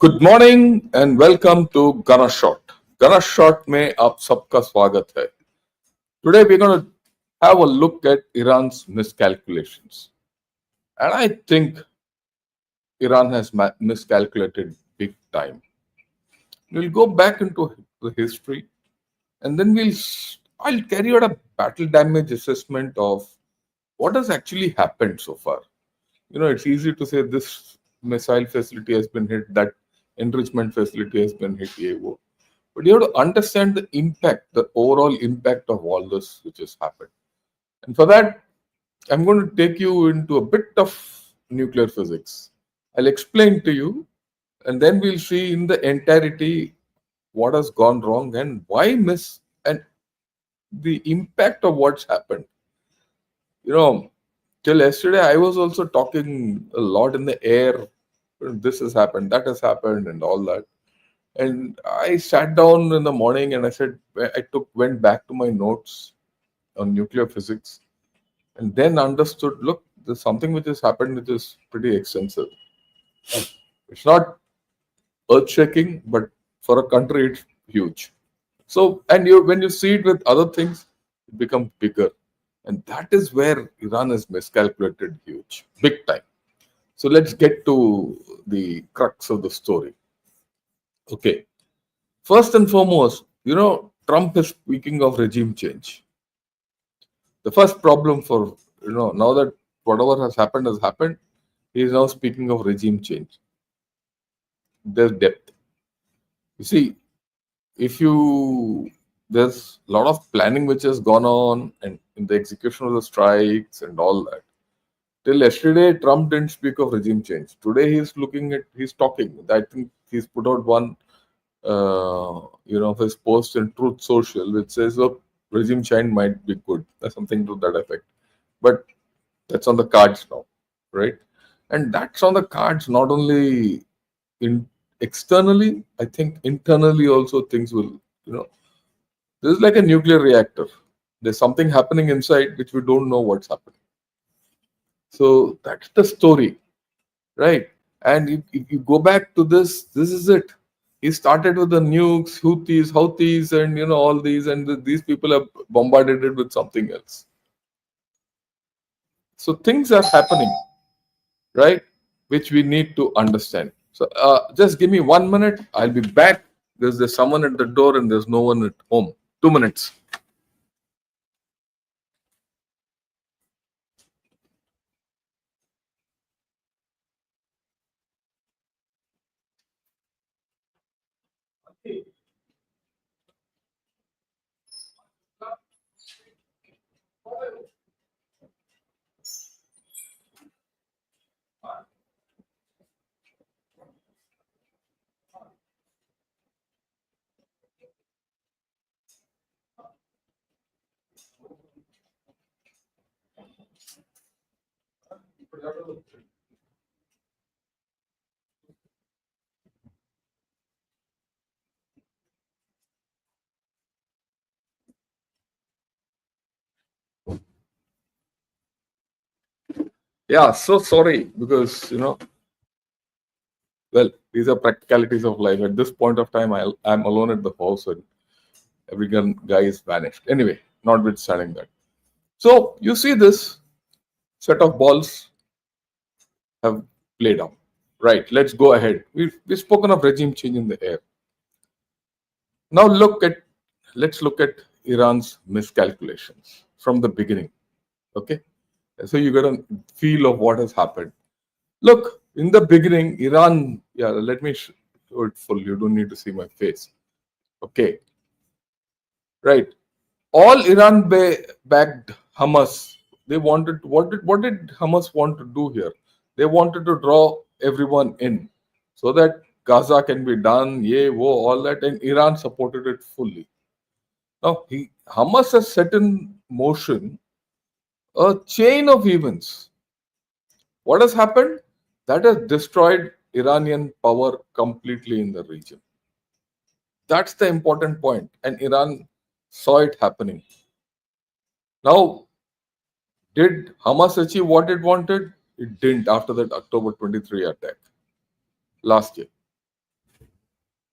Good morning and welcome to Gana shot. Gana shot में आप सबका स्वागत है। Today we're going to have a look at Iran's miscalculations. And I think Iran has miscalculated big time. We'll go back into the history and then I'll carry out a battle damage assessment of what has actually happened so far. It's easy to say this missile facility has been hit, that enrichment facility has been hit, but you have to understand the impact, the overall impact of all this which has happened. And for that, I'm going to take you into a bit of nuclear physics. I'll explain to you, and then we'll see in the entirety what has gone wrong and why miss and the impact of what's happened. You know, till yesterday, I was also talking a lot in the air. This has happened, that has happened, and all that. And I sat down in the morning and went back to my notes on nuclear physics and then understood, look, there's something which has happened which is pretty extensive. It's not earth shaking, but for a country, it's huge. So, and when you see it with other things, it becomes bigger. And that is where Iran has miscalculated huge, big time. So let's get to the crux of the story. Okay. First and foremost, Trump is speaking of regime change. The first problem for, now that whatever has happened, he is now speaking of regime change. There's depth. You see, there's a lot of planning which has gone on and in the execution of the strikes and all that. Till yesterday, Trump didn't speak of regime change. Today, he's talking. I think he's put out one of his post in Truth Social, which says, look, regime change might be good, or something to that effect. But that's on the cards now, right? And that's on the cards not only externally, I think internally also things will, this is like a nuclear reactor. There's something happening inside which we don't know what's happening. So that's the story, right? And if you go back to this is it. He started with the nukes, Houthis, and all these, and these people have bombarded it with something else. So things are happening, right? Which we need to understand. So just give me 1 minute. I'll be back. There's someone at the door and there's no one at home. 2 minutes. Yeah, so sorry because well, these are practicalities of life. At this point of time, I'm alone at the house and every guy is vanished. Anyway, notwithstanding that. So you see this set of balls have played out. Right, let's go ahead. We've spoken of regime change in the air. Now let's look at Iran's miscalculations from the beginning. Okay, so you get a feel of what has happened. Look, in the beginning, Iran. Yeah, let me show it full. You don't need to see my face. Okay, right. All Iran-backed Hamas. They wanted what did Hamas want to do here? They wanted to draw everyone in so that Gaza can be done. All that, and Iran supported it fully. Now, Hamas has set in motion a chain of events. What has happened? That has destroyed Iranian power completely in the region. That's the important point, and Iran saw it happening. Now, did Hamas achieve what it wanted? It didn't after that October 23 attack last year.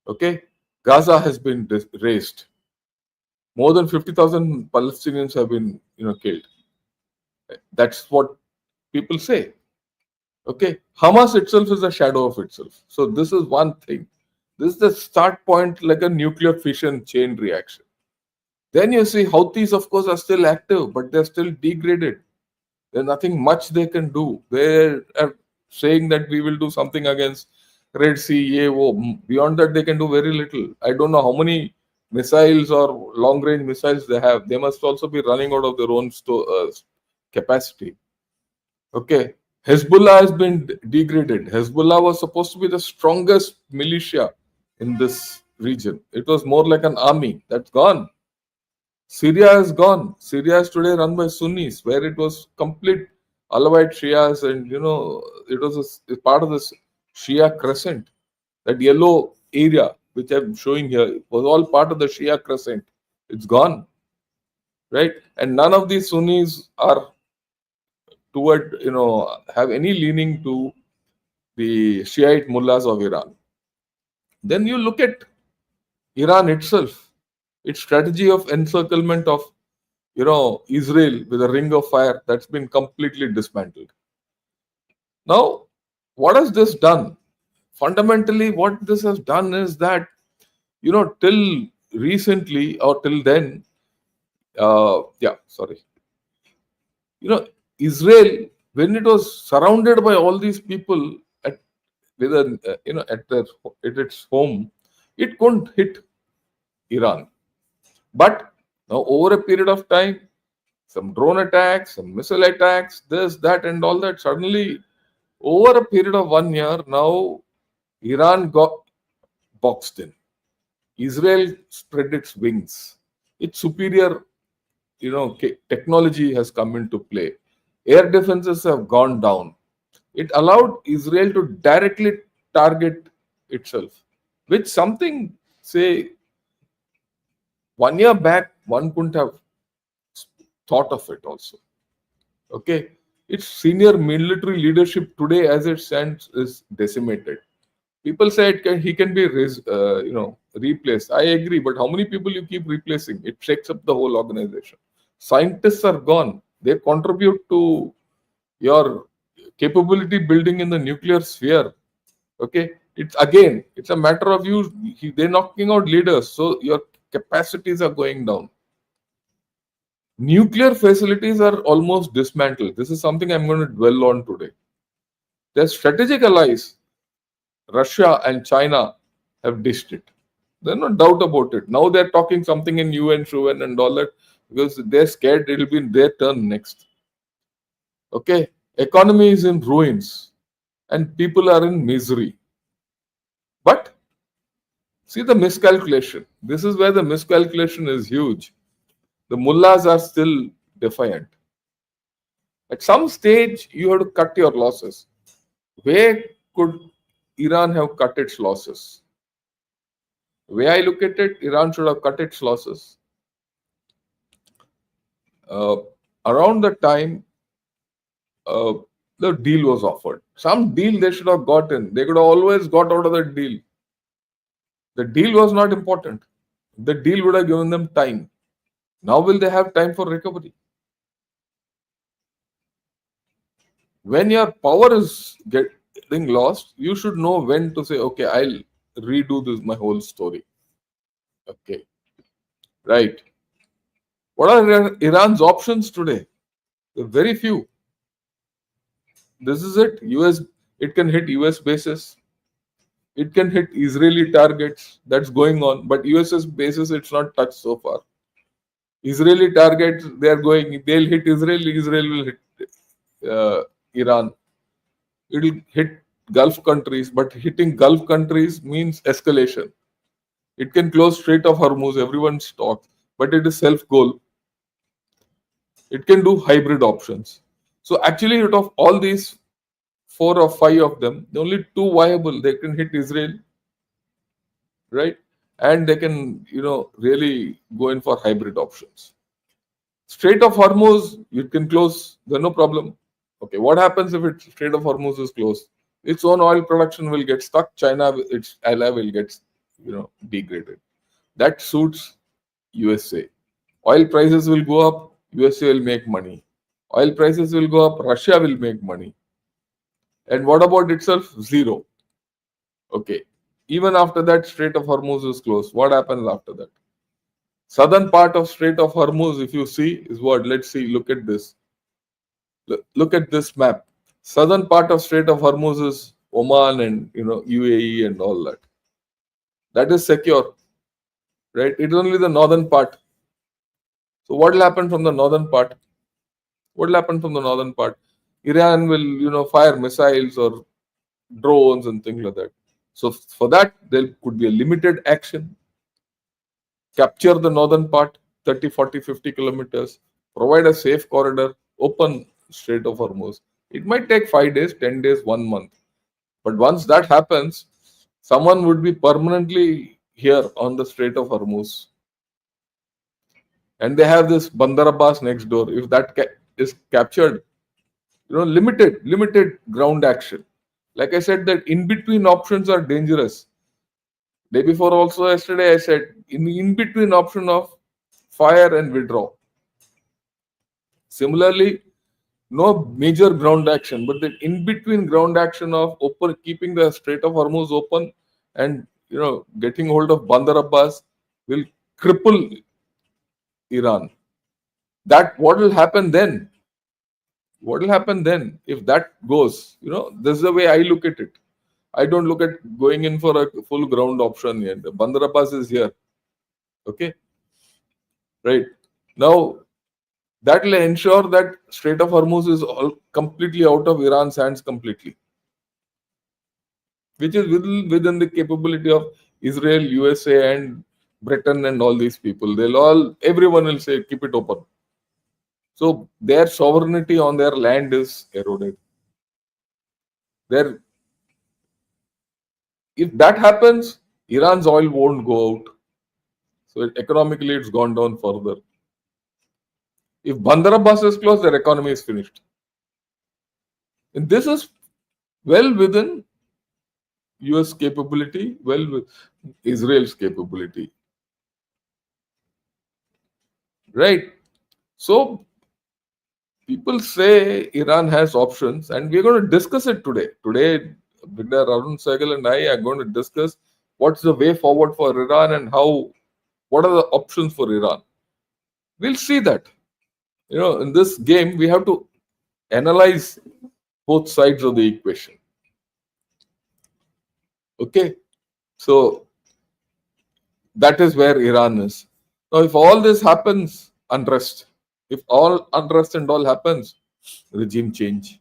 Okay, Gaza has been razed. More than 50,000 Palestinians have been, killed. That's what people say. Okay, Hamas itself is a shadow of itself. So this is one thing. This is the start point, like a nuclear fission chain reaction. Then you see Houthis, of course, are still active, but they're still degraded. There's nothing much they can do. They are saying that we will do something against Red Sea, yeah, wo. Beyond that, they can do very little. I don't know how many missiles or long range missiles they have. They must also be running out of their own capacity. Okay. Hezbollah has been degraded. Hezbollah was supposed to be the strongest militia in this region. It was more like an army. That's gone. Syria is gone. Syria is today run by Sunnis, where it was complete Alawite Shias, and it was a part of this Shia crescent. That yellow area which I'm showing here was all part of the Shia crescent. It's gone, right? And none of these Sunnis are toward have any leaning to the Shiite mullahs of Iran. Then you look at Iran itself, its strategy of encirclement of Israel with a ring of fire, that's been completely dismantled. Now, what has this done? Fundamentally, what this has done is that, till recently or till then, Israel, when it was surrounded by all these people at with a, at its home, it couldn't hit Iran. But now, over a period of time, some drone attacks, some missile attacks, this, that, and all that. Suddenly, over a period of 1 year, now Iran got boxed in. Israel spread its wings. Its superior, technology has come into play. Air defenses have gone down. It allowed Israel to directly target itself, which something, say, 1 year back, one couldn't have thought of it also. Okay, its senior military leadership today, as it stands, is decimated. People say he can be replaced. I agree, but how many people you keep replacing? It shakes up the whole organization. Scientists are gone. They contribute to your capability building in the nuclear sphere. Okay, it's a matter of you. They're knocking out leaders, so your capacities are going down. Nuclear facilities are almost dismantled. This is something I'm going to dwell on today. Their strategic allies, Russia and China, have dished it. There's no doubt about it. Now they're talking something in UN, Shuven, and all that because they're scared it'll be their turn next. Okay, economy is in ruins and people are in misery. But see the miscalculation. This is where the miscalculation is huge. The mullahs are still defiant. At some stage, you have to cut your losses. Where could Iran have cut its losses? The way I look at it, Iran should have cut its losses around the time the deal was offered. Some deal they should have gotten. They could have always got out of that deal. The deal was not important. The deal would have given them time. Now will they have time for recovery? When your power is getting lost, you should know when to say, okay, I'll redo this, my whole story. Okay. Right. What are Iran's options today? There are very few. This is it. It can hit US bases. It can hit Israeli targets. That's going on. But US's bases, it's not touched so far. Israeli targets, they'll hit Israel. Israel will hit Iran. It'll hit Gulf countries, but hitting Gulf countries means escalation. It can close Strait of Hormuz, everyone's talks, but it is self-goal. It can do hybrid options. So actually, out of all these 4 or 5 of them, the only 2 viable. They can hit Israel, right? And they can, really go in for hybrid options. Strait of Hormuz, you can close, there's no problem. Okay, what happens if Strait of Hormuz is closed? Its own oil production will get stuck. China, its ally, will get degraded. That suits USA. Oil prices will go up, USA will make money. Oil prices will go up, Russia will make money. And what about itself? Zero. Okay. Even after that, Strait of Hormuz is closed. What happens after that? Southern part of Strait of Hormuz, if you see, is what? Let's see. Look at this. Look at this map. Southern part of Strait of Hormuz is Oman and UAE and all that. That is secure, right? It is only the northern part. So what will happen from the northern part? What will happen from the northern part? Iran will, fire missiles or drones and things like that. So for that, there could be a limited action. Capture the northern part, 30, 40, 50 kilometers. Provide a safe corridor. Open Strait of Hormuz. It might take 5 days, 10 days, 1 month. But once that happens, someone would be permanently here on the Strait of Hormuz. And they have this Bandar Abbas next door. If that is captured, limited ground action. Like I said, that in between options are dangerous. Day before also, yesterday I said, in between option of fire and withdraw. Similarly, no major ground action, but the in between ground action of keeping the Strait of Hormuz open and getting hold of Bandar Abbas will cripple Iran. That what will happen then? What will happen then if that goes? This is the way I look at it. I don't look at going in for a full ground option yet. Bandar Abbas is here. Okay. Right. Now, that will ensure that Strait of Hormuz is all completely out of Iran's hands completely, which is within the capability of Israel, USA, and Britain and all these people. Everyone will say, keep it open. So their sovereignty on their land is eroded. If that happens, Iran's oil won't go out. So economically, it's gone down further. If Bandar Abbas is closed, their economy is finished. And this is well within US capability, well with Israel's capability. Right? So people say Iran has options, and we're going to discuss it today. Today, Brigadier Arun Sehgal and I are going to discuss what's the way forward for Iran and what are the options for Iran. We'll see that. In this game, we have to analyze both sides of the equation. Okay? So, that is where Iran is. Now, if all this happens, unrest. If all unrest and all happens, regime change.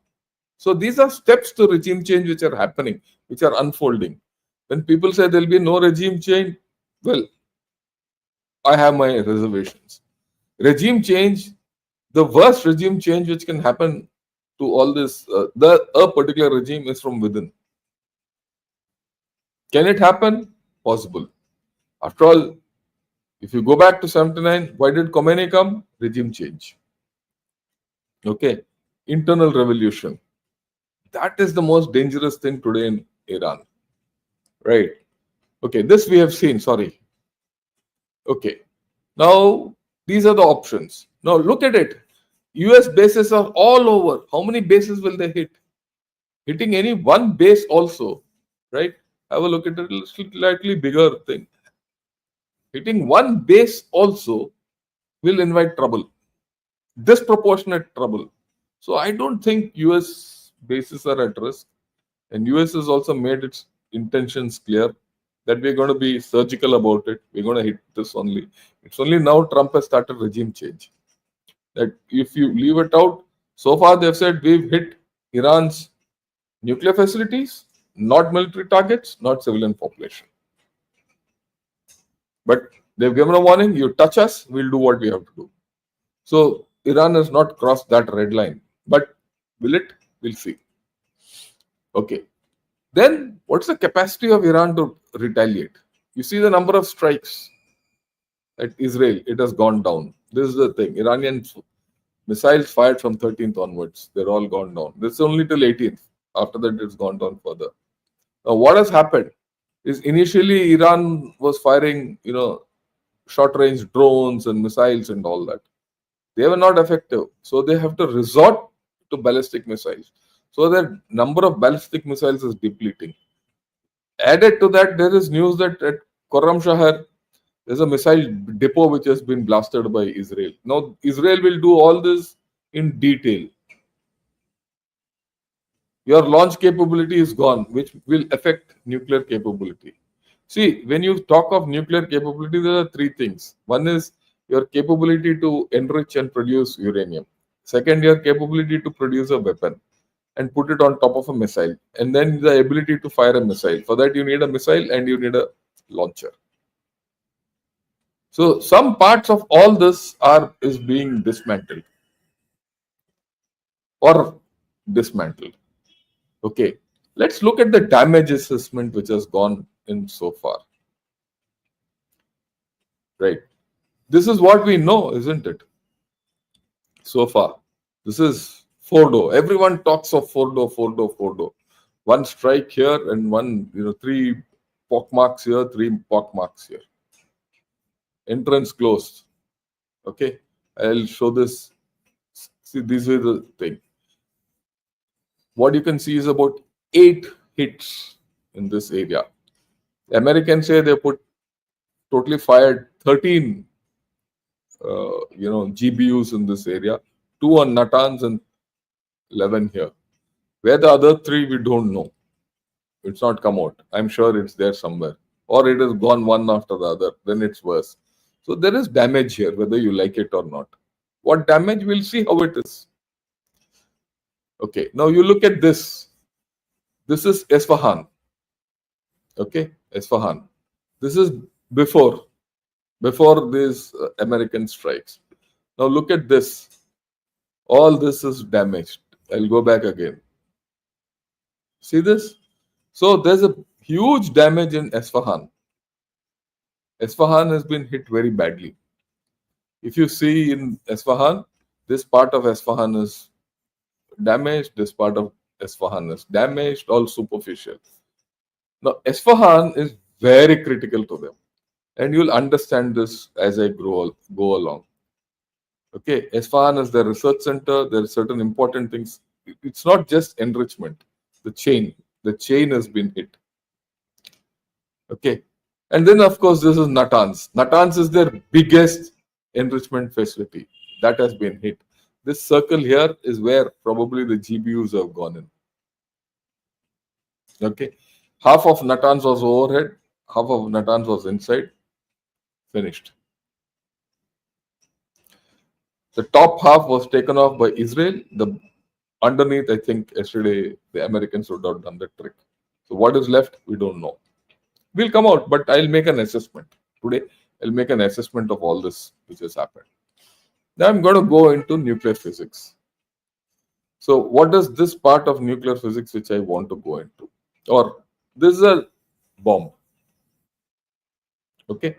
So, these are steps to regime change which are happening, which are unfolding. When people say there will be no regime change, well, I have my reservations. Regime change, the worst regime change which can happen to all this, a particular regime is from within. Can it happen? Possible. After all, if you go back to 79, why did Khomeini come? Regime change. Okay. Internal revolution. That is the most dangerous thing today in Iran. Right. Okay. This we have seen. Sorry. Okay. Now, these are the options. Now, look at it. US bases are all over. How many bases will they hit? Hitting any one base also, right? Have a look at it, slightly bigger thing. Hitting one base also will invite trouble, disproportionate trouble. So I don't think US bases are at risk. And US has also made its intentions clear that we're going to be surgical about it. We're going to hit this only. It's only now Trump has started regime change. That if you leave it out, so far they've said we've hit Iran's nuclear facilities, not military targets, not civilian population. But they've given a warning, you touch us, we'll do what we have to do. So Iran has not crossed that red line. But will it? We'll see. Okay. Then what's the capacity of Iran to retaliate? You see the number of strikes at Israel, it has gone down. This is the thing. Iranian missiles fired from 13th onwards. They're all gone down. This is only till 18th. After that, it's gone down further. Now, what has happened? is initially Iran was firing, short range drones and missiles and all that. They were not effective. So they have to resort to ballistic missiles. So the number of ballistic missiles is depleting. Added to that, there is news that at Khorram Shahar, there's a missile depot which has been blasted by Israel. Now, Israel will do all this in detail. Your launch capability is gone, which will affect nuclear capability. See, when you talk of nuclear capability, there are three things. One is your capability to enrich and produce uranium. Second, your capability to produce a weapon and put it on top of a missile. And then the ability to fire a missile. For that, you need a missile and you need a launcher. So some parts of all this is being dismantled or dismantled. Okay, let's look at the damage assessment which has gone in so far. Right, this is what we know, isn't it? So far, this is Fordo. Everyone talks of Fordo, Fordo, Fordo. One strike here and one, three pock marks here, three pock marks here. Entrance closed. Okay, I'll show this. See, this is the thing. What you can see is about 8 hits in this area. The Americans say they put totally fired 13 GBUs in this area, 2 on Natanz and 11 here. Where the other 3 we don't know. It's not come out. I'm sure it's there somewhere. Or it has gone one after the other. Then it's worse. So there is damage here, whether you like it or not. What damage? We'll see how it is. Okay, now you look at this. This is Esfahan. Okay, Esfahan. This is before these American strikes. Now look at this. All this is damaged. I'll go back again. See this? So there's a huge damage in Esfahan. Esfahan has been hit very badly. If you see in Esfahan, this part of Esfahan is damaged, this part of Esfahan is damaged, all superficial. Now, Esfahan is very critical to them. And you'll understand this as I go along. Okay, Esfahan is their research center. There are certain important things. It's not just enrichment. The chain has been hit. Okay, and then of course this is Natanz. Natanz is their biggest enrichment facility that has been hit. This circle here is where probably the GBUs have gone in. Okay, half of Natanz was overhead, half of Natanz was inside. Finished. The top half was taken off by Israel. The underneath, I think yesterday the Americans would have done the trick. So what is left, we don't know. We'll come out, but I'll make an assessment. Today, I'll make an assessment of all this which has happened. Now I'm going to go into nuclear physics. So what is this part of nuclear physics which I want to go into? Or this is a bomb. Okay.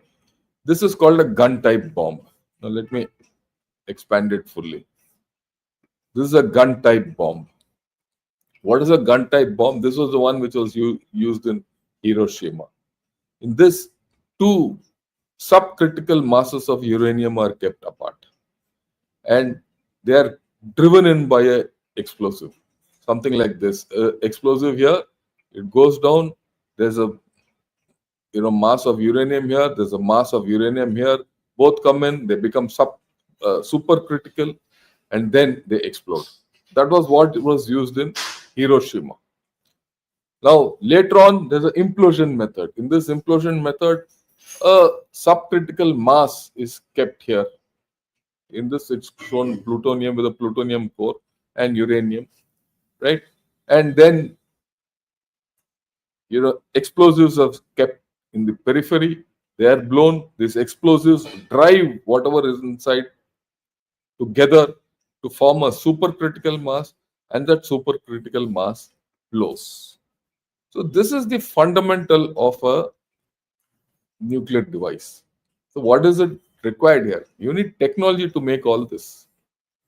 This is called a gun type bomb. Now let me expand it fully. This is a gun type bomb. What is a gun type bomb? This was the one which was used in Hiroshima. In this, 2 subcritical masses of uranium are kept apart. And they are driven in by an explosive. Something like this. Explosive here, it goes down. There's a mass of uranium here. There's a mass of uranium here. Both come in, they become supercritical, and then they explode. That was what was used in Hiroshima. Now, later on, there's an implosion method. In this implosion method, a subcritical mass is kept here. In this, it's shown plutonium with a plutonium core and uranium, right? And then, explosives are kept in the periphery. They are blown. These explosives drive whatever is inside together to form a supercritical mass, and that supercritical mass blows. So this is the fundamental of a nuclear device. So what is it required here? You need technology to make all this.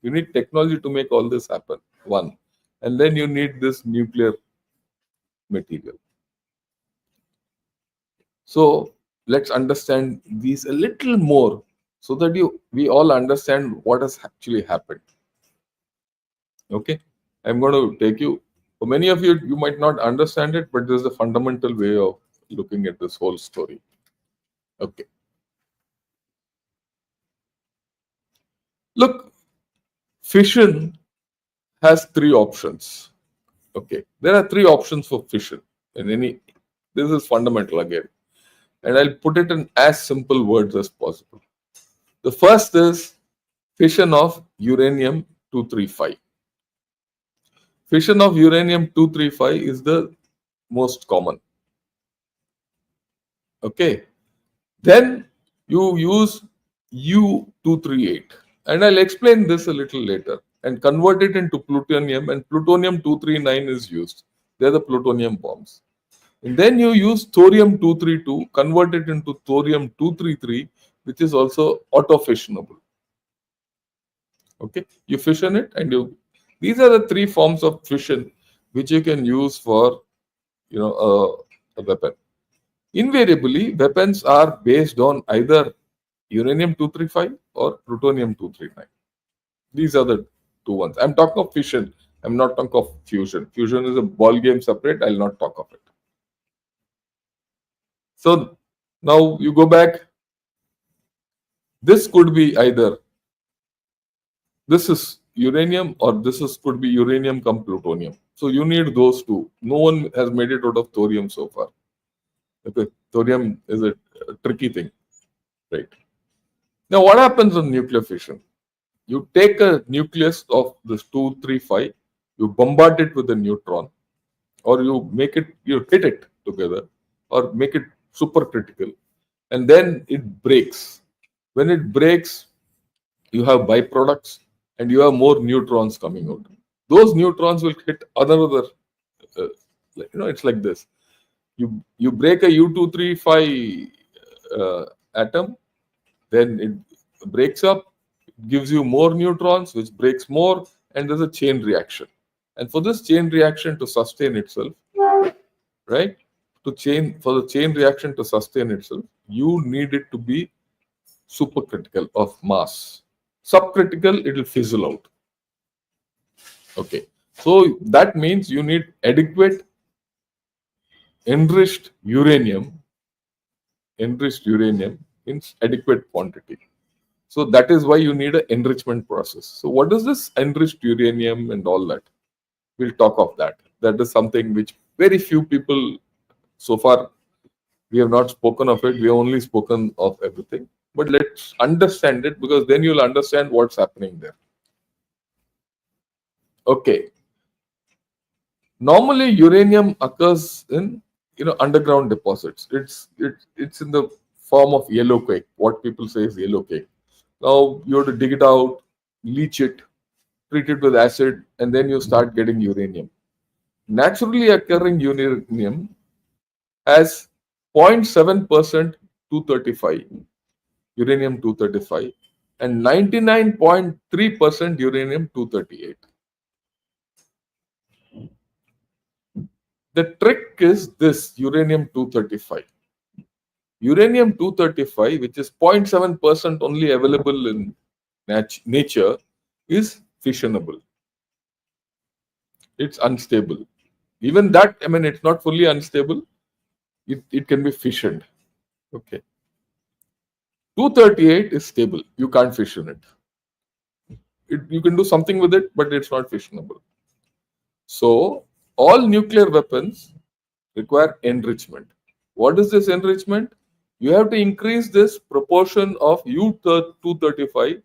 You need technology to make all this happen. One. And then you need this nuclear material. So let's understand these a little more so that we all understand what has actually happened. Okay, I'm going to take you. For many of you, you might not understand it, but this is a fundamental way of looking at this whole story. Okay, look, fission has three options. Okay, there are three options for fission. In any, this is fundamental again, and I'll put it in as simple words as possible. The first is fission of uranium 235. Fission of uranium 235 is the most common. Okay. Then you use U238. And I'll explain this a little later and convert it into plutonium, and plutonium 239 is used. They're the plutonium bombs. And then you use thorium 232, convert it into thorium 233, which is also auto fissionable. Okay, you fission it, and you. These are the three forms of fission which you can use for a weapon. Invariably, weapons are based on either uranium 235 or plutonium 239. These are the two ones. I'm talking of fission. I'm not talking of fusion. Fusion is a ball game separate. I'll not talk of it. So now you go back. This could be either this is uranium or this is could be uranium come plutonium. So you need those two. No one has made it out of thorium so far. Okay, thorium is a tricky thing, right? Now, what happens on nuclear fission? You take a nucleus of this 235, you bombard it with a neutron, or you hit it together, or make it supercritical, and then it breaks. When it breaks, you have byproducts and you have more neutrons coming out. Those neutrons will hit another, it's like this. You break a U235 atom, then it breaks up, gives you more neutrons, which breaks more, and there's a chain reaction. And for this chain reaction to sustain itself, right? For the chain reaction to sustain itself, you need it to be supercritical of mass. Subcritical, it will fizzle out. Okay. So that means you need adequate enriched uranium in adequate quantity. So that is why you need an enrichment process. So what is this enriched uranium and all that? We'll talk of that. That is something which very few people so far we have not spoken of it. We have only spoken of everything. But let's understand it, because then you'll understand what's happening there. Okay. Normally uranium occurs in underground deposits. It's in the form of yellow cake. What people say is yellow cake. Now you have to dig it out, leach it, treat it with acid, and then you start getting uranium. Naturally occurring uranium has 0.7% 235, uranium 235, and 99.3% uranium 238. The trick is this uranium 235. Uranium 235, which is 0.7% only available in nature, is fissionable. It's unstable. Even that, it's not fully unstable. It can be fissioned. Okay. 238 is stable. You can't fission it. You can do something with it, but it's not fissionable. So, all nuclear weapons require enrichment. What is this enrichment? You have to increase this proportion of U235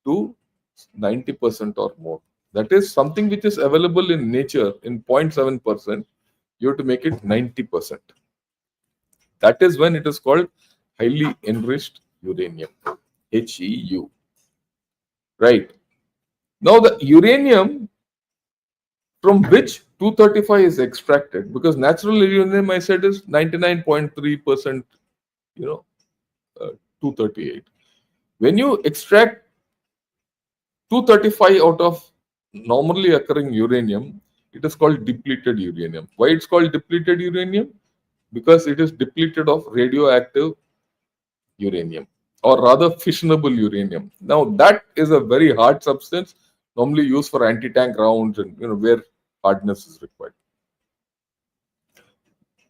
to 90% or more. That is something which is available in nature in 0.7%. You have to make it 90%. That is when it is called highly enriched uranium, HEU. Right. Now the uranium from which 235 is extracted, because natural uranium I said is 99.3%, 238. When you extract 235 out of normally occurring uranium, it is called depleted uranium. Why it's called depleted uranium? because it is depleted of radioactive uranium, or rather fissionable uranium. Now that is a very hard substance, normally used for anti-tank rounds and where hardness is required.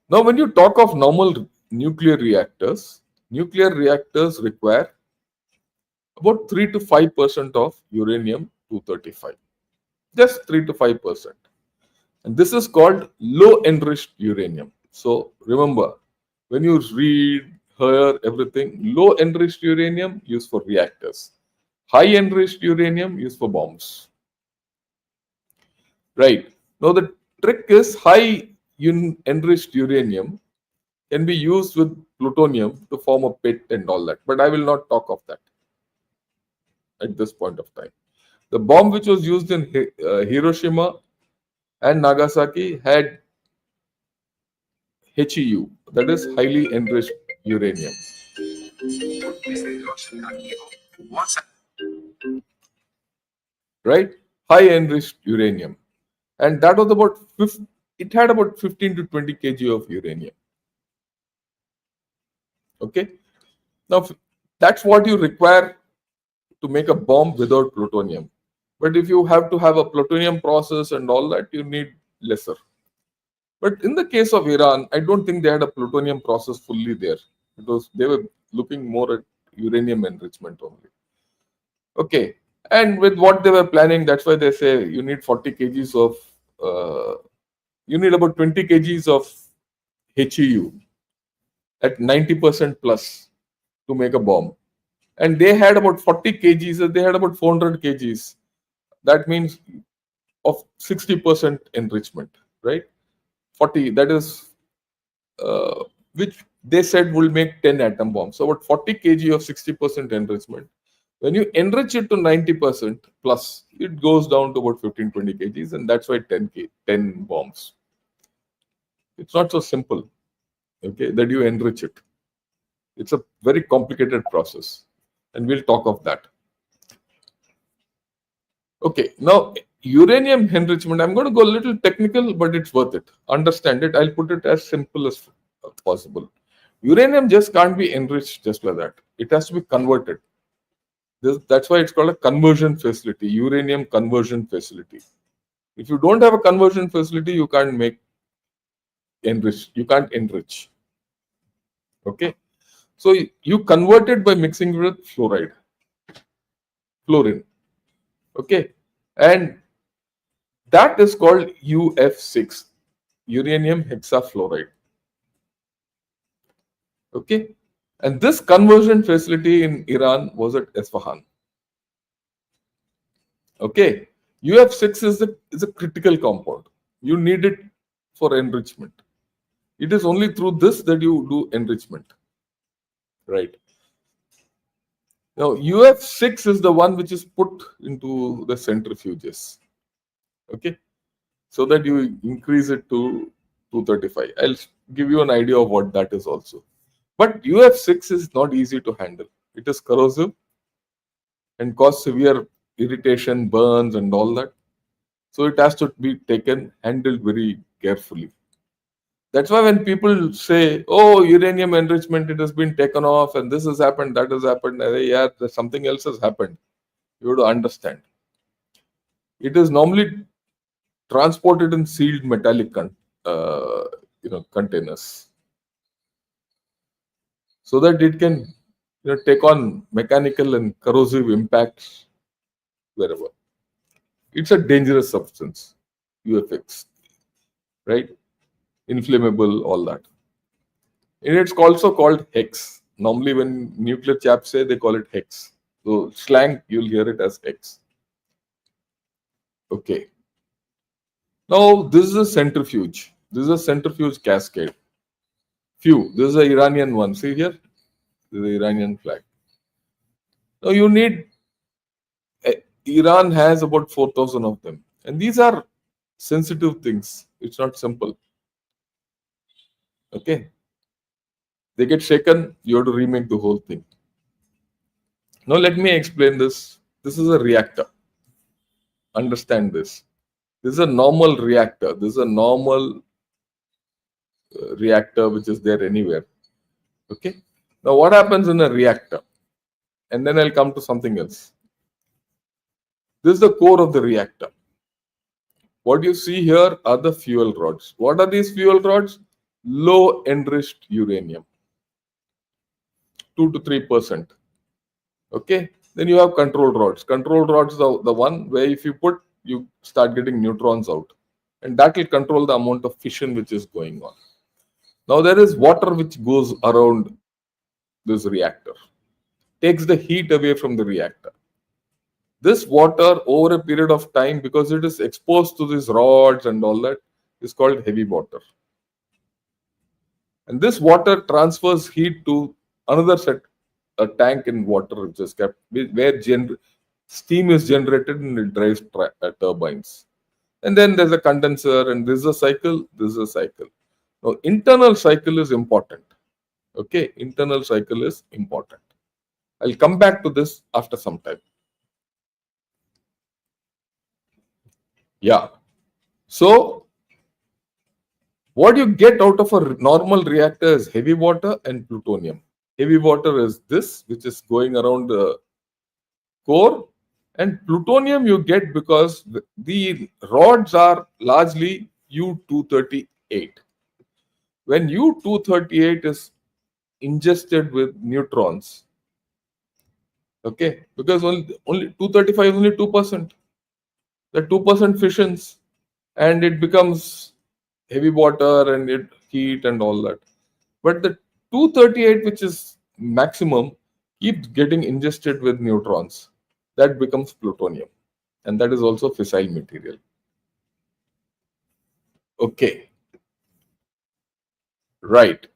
Now when you talk of normal nuclear reactors require about 3 to 5% of uranium 235. Just 3 to 5%. And this is called low enriched uranium. So remember, when you read, hear everything, low enriched uranium used for reactors, high enriched uranium used for bombs. Right. Now the trick is high enriched uranium can be used with plutonium to form a pit and all that. But I will not talk of that at this point of time. The bomb which was used in Hiroshima and Nagasaki had HEU, that is highly enriched uranium. Right? High enriched uranium. And that was about it had about 15 to 20 kg of uranium. Okay. Now that's what you require to make a bomb without plutonium. But if you have to have a plutonium process and all that, you need lesser. But in the case of Iran, I don't think they had a plutonium process fully there, because they were looking more at uranium enrichment only. Okay. And with what they were planning, that's why they say you need 40 kgs of, you need about 20 kgs of HEU at 90% plus to make a bomb. And they had about 40 kgs, they had about 400 kgs. That means of 60% enrichment, right? 40, that is, which they said will make 10 atom bombs. So about 40 kg of 60% enrichment. When you enrich it to 90% plus, it goes down to about 15-20 kgs, and that's why 10 bombs. It's not so simple, okay, that you enrich it. It's a very complicated process, and we'll talk of that. Okay, now uranium enrichment, I'm going to go a little technical, but it's worth it. Understand it. I'll put it as simple as possible. Uranium just can't be enriched just like that. It has to be converted. That's why it's called a conversion facility, uranium conversion facility. If you don't have a conversion facility, you can't make enrich. You can't enrich. Okay, so you convert it by mixing with fluorine. Okay, and that is called UF6, uranium hexafluoride. Okay, and this conversion facility in Iran was at Isfahan. Okay, UF6 is a critical compound. You need it for enrichment. It is only through this that you do enrichment. Right. Now, UF6 is the one which is put into the centrifuges. Okay, so that you increase it to 235. I'll give you an idea of what that is also. But UF6 is not easy to handle. It is corrosive and cause severe irritation, burns, and all that. So it has to be handled very carefully. That's why when people say, "Oh, uranium enrichment, it has been taken off, and this has happened, that has happened," yeah, something else has happened. You have to understand. It is normally transported in sealed metallic containers, so that it can take on mechanical and corrosive impacts wherever. It's a dangerous substance, UFX, right? Inflammable, all that. And it's also called hex. Normally, when nuclear chaps say, they call it hex. So slang, you'll hear it as hex. Okay. Now, this is a centrifuge. This is a centrifuge cascade. This is the Iranian one. See here? This is the Iranian flag. Now, you need, Iran has about 4,000 of them. And these are sensitive things. It's not simple. Okay. They get shaken, you have to remake the whole thing. Now, let me explain this. This is a reactor. Understand this. This is a normal reactor. This is a normal reactor which is there anywhere. Okay. Now, what happens in a reactor? And then I'll come to something else. This is the core of the reactor. What you see here are the fuel rods. What are these fuel rods? Low enriched uranium, 2 to 3%. Okay. Then you have control rods. Control rods are the one where if you put, you start getting neutrons out. And that will control the amount of fission which is going on. Now there is water which goes around this reactor, takes the heat away from the reactor. This water over a period of time, because it is exposed to these rods and all that, is called heavy water. And this water transfers heat to another set, a tank in water which is kept where steam is generated and it drives turbines. And then there's a condenser, and this is a cycle, this is a cycle. Now, internal cycle is important. Okay, internal cycle is important. I'll come back to this after some time. Yeah. So, what you get out of a normal reactor is heavy water and plutonium. Heavy water is this, which is going around the core, and plutonium you get because the rods are largely U-238. When U-238 is ingested with neutrons, okay, because only 235 is only 2%. The 2% fissions and it becomes heavy water and it heat and all that. But the 238, which is maximum, keeps getting ingested with neutrons. That becomes plutonium. And that is also fissile material. Okay. Right.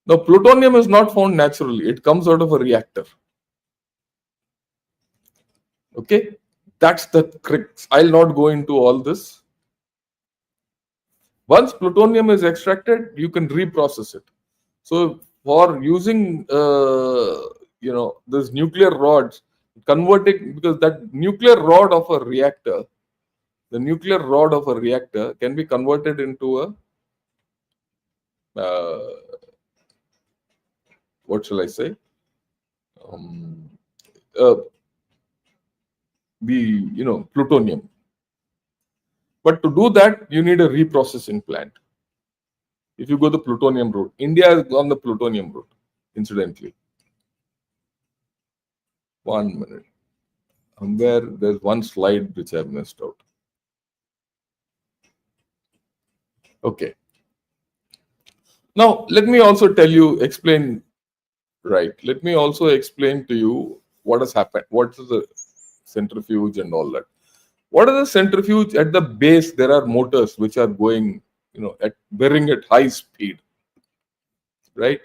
Now, plutonium is not found naturally. It comes out of a reactor. Okay. That's the crux. I'll not go into all this. Once plutonium is extracted, you can reprocess it. So for using, this nuclear rods, converting, because that nuclear rod of a reactor, the nuclear rod of a reactor can be converted into a, what shall I say? Um, Plutonium. But to do that, you need a reprocessing plant. If you go the plutonium route, India is on the plutonium route, incidentally. 1 minute. Somewhere there's one slide which I've missed out. Okay. Now, let me also explain, right. Let me also explain to you what has happened. What is the centrifuge and all that. What is the centrifuge? At the base, there are motors which are going, bearing at high speed, right?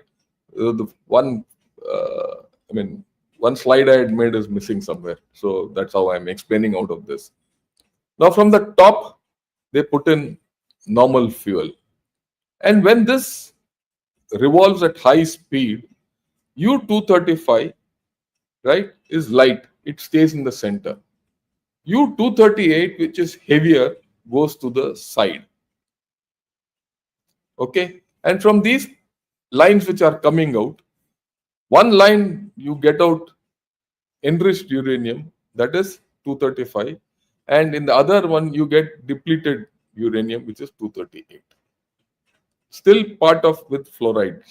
The one, one slide I had made is missing somewhere. So that's how I'm explaining out of this. Now, from the top, they put in normal fuel. And when this revolves at high speed, U-235, right, is light. It stays in the center. U-238, which is heavier, goes to the side. Okay. And from these lines which are coming out, one line you get out enriched uranium, that is 235. And in the other one, you get depleted uranium, which is 238. Still part of with fluoride.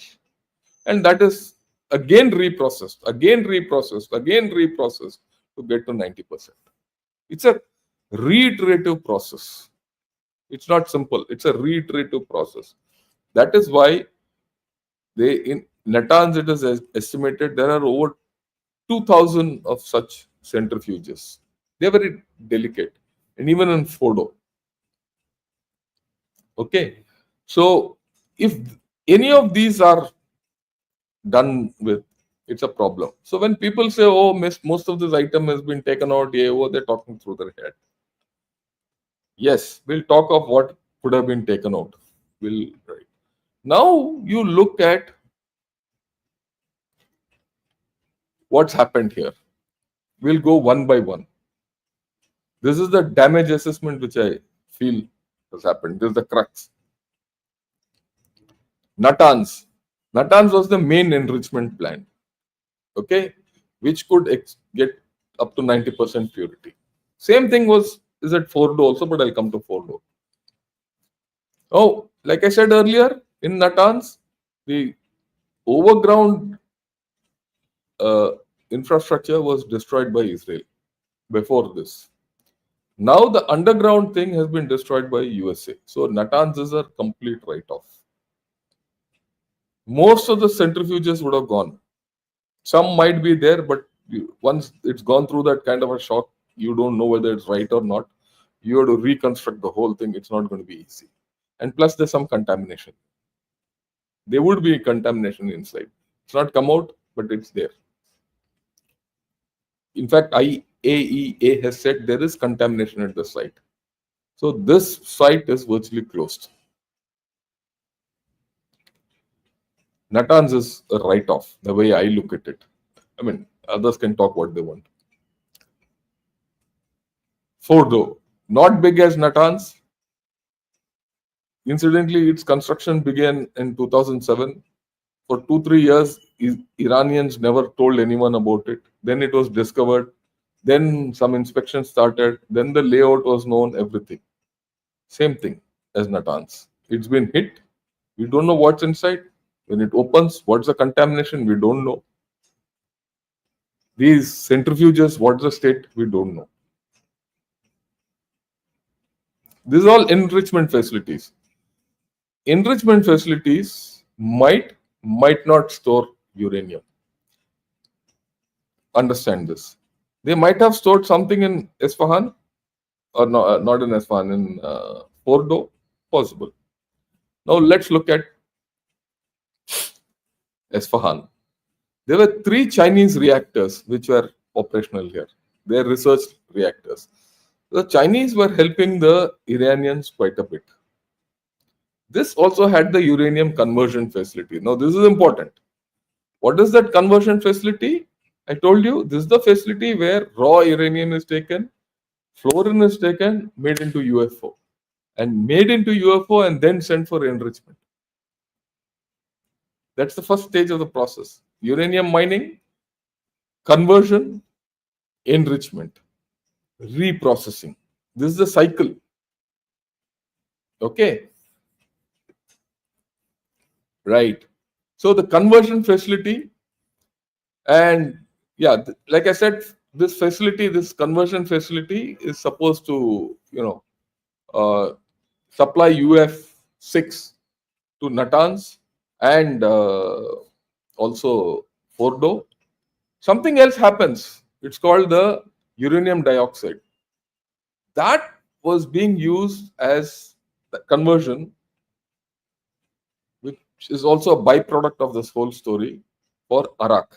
And that is again reprocessed, again reprocessed, again reprocessed to get to 90%. It's a reiterative process. It's not simple. It's a reiterative process. That is why in Natanz it is estimated there are over 2,000 of such centrifuges. They are very delicate. And even in Fordo. Okay. So if any of these are done with, it's a problem. So when people say, oh, most of this item has been taken out, they're talking through their head. Yes, we'll talk of what could have been taken out. Right. Now you look at what's happened here. We'll go one by one. This is the damage assessment which I feel has happened. This is the crux. Natanz. Natanz was the main enrichment plant, okay, which could get up to 90% purity. Same thing was is at Fordo also, but I'll come to Fordo. Oh, like I said earlier, in Natanz, the overground uh, infrastructure was destroyed by Israel before this. Now the underground thing has been destroyed by USA. So Natanz is a complete write-off. Most of the centrifuges would have gone. Some might be there, but once it's gone through that kind of a shock, you don't know whether it's right or not. You have to reconstruct the whole thing. It's not going to be easy. And plus, there's some contamination. There would be contamination inside. It's not come out, but it's there. In fact, IAEA has said there is contamination at the site. So this site is virtually closed. Natanz is a write-off, the way I look at it. I mean, others can talk what they want. Fordo, not big as Natanz. Incidentally, its construction began in 2007. For 2-3 years, Iranians never told anyone about it. Then it was discovered. Then some inspection started. Then the layout was known, everything. Same thing as Natanz. It's been hit. We don't know what's inside. When it opens, what's the contamination? We don't know. These centrifuges, what's the state? We don't know. These are all enrichment facilities. Enrichment facilities might not store uranium. Understand this. They might have stored something in Isfahan, or no, not in Isfahan, in Fordo, possible. Now let's look at Isfahan. There were 3 Chinese reactors which were operational here. They're research reactors. The Chinese were helping the Iranians quite a bit. This also had the uranium conversion facility. Now, this is important. What is that conversion facility? I told you this is the facility where raw uranium is taken, fluorine is taken, made into UFO, and made into UFO and then sent for enrichment. That's the first stage of the process. Uranium mining, conversion, enrichment, reprocessing. This is the cycle. Okay. Right. So the conversion facility, and yeah, like I said, this facility, this conversion facility is supposed to, supply UF6 to Natanz and also Fordo. Something else happens. It's called the uranium dioxide. That was being used as the conversion, which is also a byproduct of this whole story for Arak.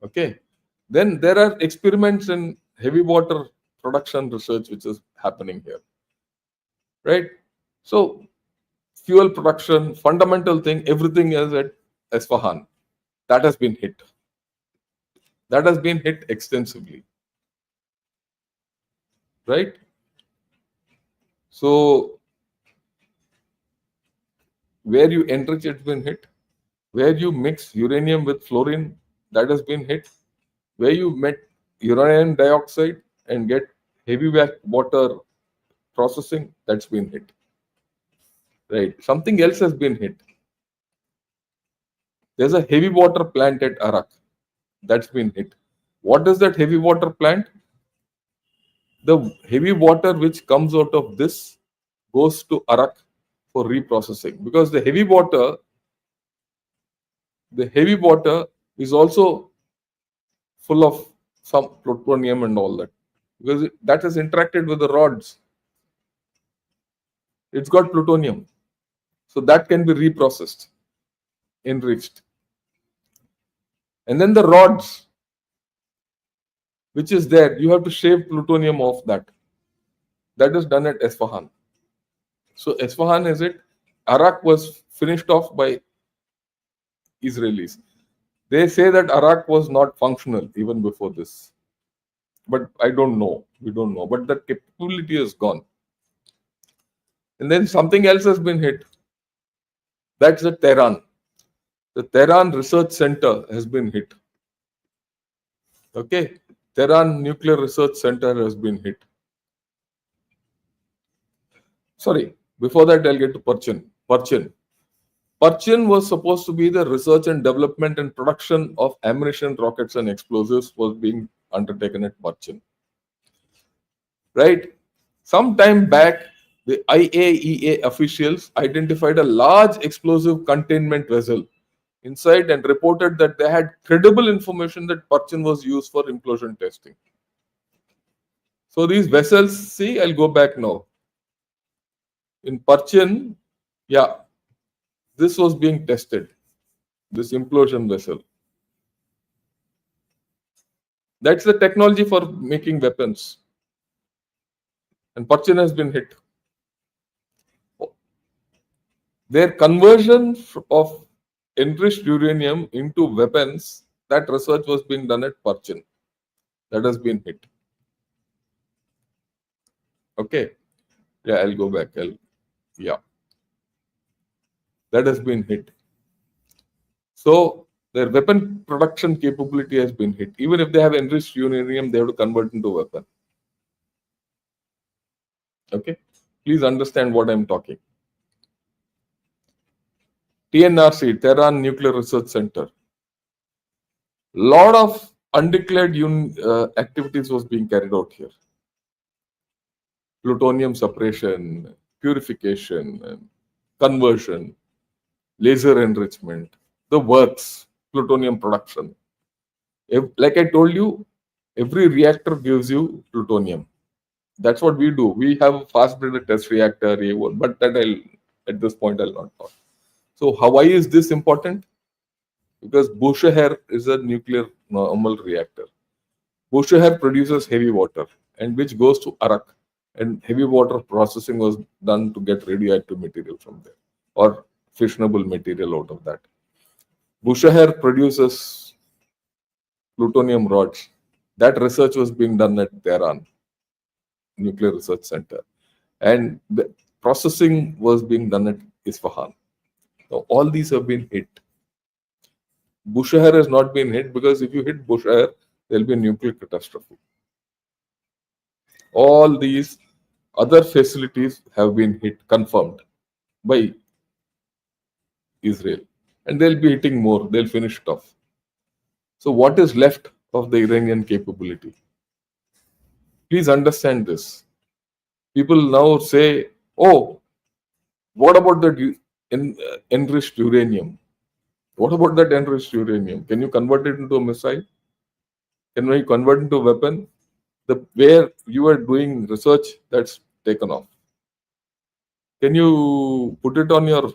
Okay. Then there are experiments in heavy water production research which is happening here. Right? So fuel production, fundamental thing, everything is at Isfahan. That has been hit. That has been hit extensively. Right? So where you enrich, it's been hit. Where you mix uranium with fluorine, that has been hit. Where you met uranium dioxide and get heavy water processing, that's been hit. Right. Something else has been hit. There's a heavy water plant at Arak. That's been hit. What is that heavy water plant? The heavy water which comes out of this goes to Arak for reprocessing, because the heavy water is also full of some plutonium and all that, because that has interacted with the rods. It's got plutonium, so that can be reprocessed, enriched. And then the rods, which is there, you have to shave plutonium off that. That is done at Isfahan. So Isfahan is it? Arak was finished off by Israelis. They say that Arak was not functional even before this. But I don't know. We don't know. But that capability is gone. And then something else has been hit. That's the Tehran. The Tehran Research Center has been hit. Okay. Tehran Nuclear Research Center has been hit. Sorry, before that I'll get to Parchin. Parchin was supposed to be the research and development and production of ammunition, rockets and explosives was being undertaken at Parchin. Right? Some time back, the IAEA officials identified a large explosive containment vessel inside and reported that they had credible information that Parchin was used for implosion testing. So these vessels, see, I'll go back now. In Parchin, yeah, this was being tested, this implosion vessel. That's the technology for making weapons. And Parchin has been hit. Their conversion of enriched uranium into weapons, that research was being done at Parchin. That has been hit. Okay. Yeah, I'll go back. Yeah. That has been hit. So their weapon production capability has been hit. Even if they have enriched uranium, they have to convert into a weapon. Okay. Please understand what I'm talking. TNRC, Tehran Nuclear Research Center. Lot of undeclared activities was being carried out here. Plutonium separation, purification, conversion, laser enrichment, the works, plutonium production. Like I told you, every reactor gives you plutonium. That's what we do. We have a fast breeder test reactor, A1, but that at this point I'll not talk. So why is this important? Because Bushehr is a nuclear normal reactor. Bushehr produces heavy water and which goes to Arak, and heavy water processing was done to get radioactive material from there or fissionable material out of that. Bushehr produces plutonium rods. That research was being done at Tehran Nuclear Research Center, and the processing was being done at Isfahan. Now, all these have been hit. Bushehr has not been hit because if you hit Bushehr, there will be a nuclear catastrophe. All these other facilities have been hit, confirmed by Israel. And they'll be hitting more, they'll finish it off. So, what is left of the Iranian capability? Please understand this. People now say, oh, what about that enriched uranium? What about that enriched uranium? Can you convert it into a missile? Can we convert it into a weapon? Where you are doing research, that's taken off. Can you put it on your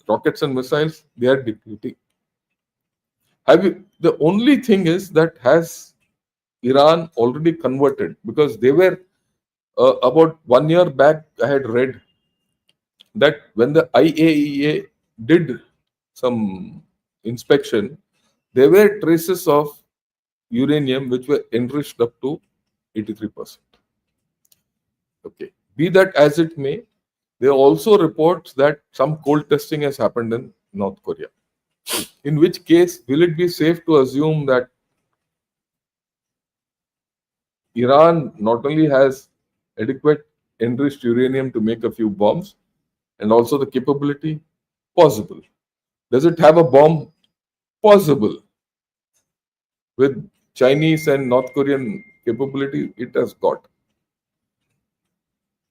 rockets and missiles? They are depleting. The only thing is that has Iran already converted, because they were about 1 year back. I had read that when the IAEA did some inspection, there were traces of uranium which were enriched up to 83%. Okay. Be that as it may, there are also reports that some cold testing has happened in North Korea. In which case, will it be safe to assume that Iran not only has adequate enriched uranium to make a few bombs and also the capability? Possible. Does it have a bomb? Possible. With Chinese and North Korean capability, it has got.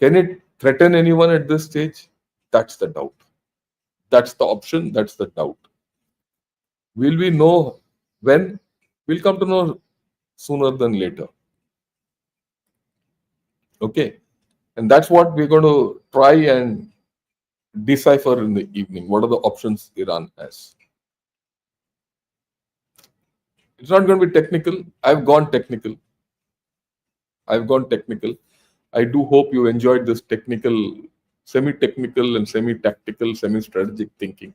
Can it threaten anyone at this stage? That's the doubt. That's the option, that's the doubt. Will we know when? We'll come to know sooner than later. Okay. And that's what we're going to try and decipher in the evening. What are the options Iran has? It's not going to be technical. I've gone technical. I do hope you enjoyed this technical, semi-technical and semi-tactical, semi-strategic thinking.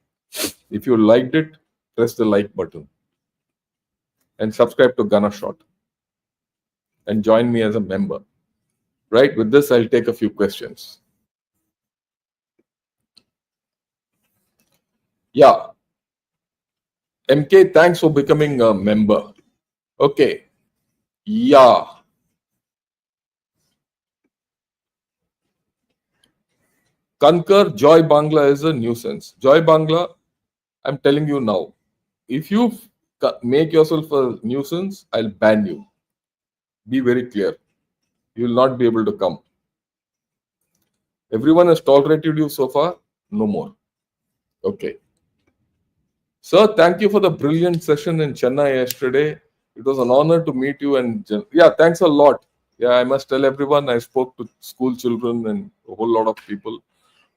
If you liked it, press the like button and subscribe to Gunner Shot and join me as a member. Right, with this, I'll take a few questions. Yeah, MK, thanks for becoming a member. Okay, yeah. Concur, Joy Bangla is a nuisance. Joy Bangla, I'm telling you now, if you make yourself a nuisance, I'll ban you. Be very clear. You will not be able to come. Everyone has tolerated you so far, no more. Okay. Sir, thank you for the brilliant session in Chennai yesterday. It was an honor to meet you. And yeah, thanks a lot. Yeah, I must tell everyone I spoke to school children and a whole lot of people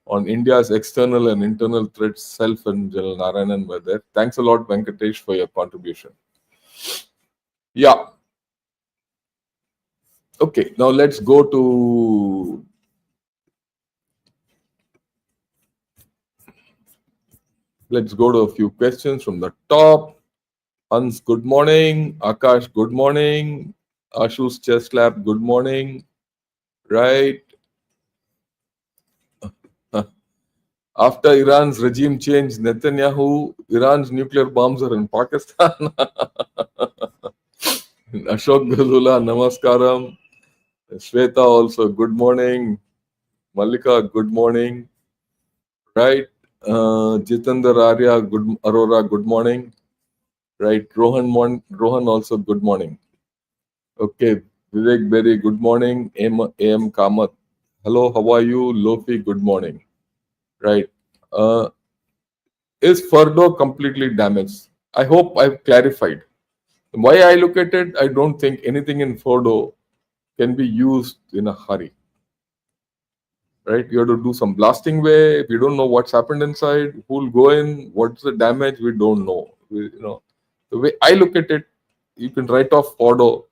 on India's external and internal threats. Self and General Narayanan were there. Thanks a lot, Venkatesh, for your contribution. Yeah. Okay, now let's go to a few questions from the top. Hans, good morning. Akash, good morning. Ashu's chest lab, good morning. Right. After Iran's regime change, Netanyahu, Iran's nuclear bombs are in Pakistan. Ashok Gazula, namaskaram. Shweta also, good morning. Malika, good morning. Right. Jitendra Arya, Aurora, good morning. Right. Rohan also, good morning. Okay. Vivek Berry, good morning. AM Kamath, hello, how are you? Lofi, good morning. Right. Is Furdo completely damaged? I hope I've clarified. Why I look at it, I don't think anything in Furdo can be used in a hurry. Right? You have to do some blasting way. We don't know what's happened inside, who'll go in, what's the damage, we don't know. The way I look at it, you can write off Furdo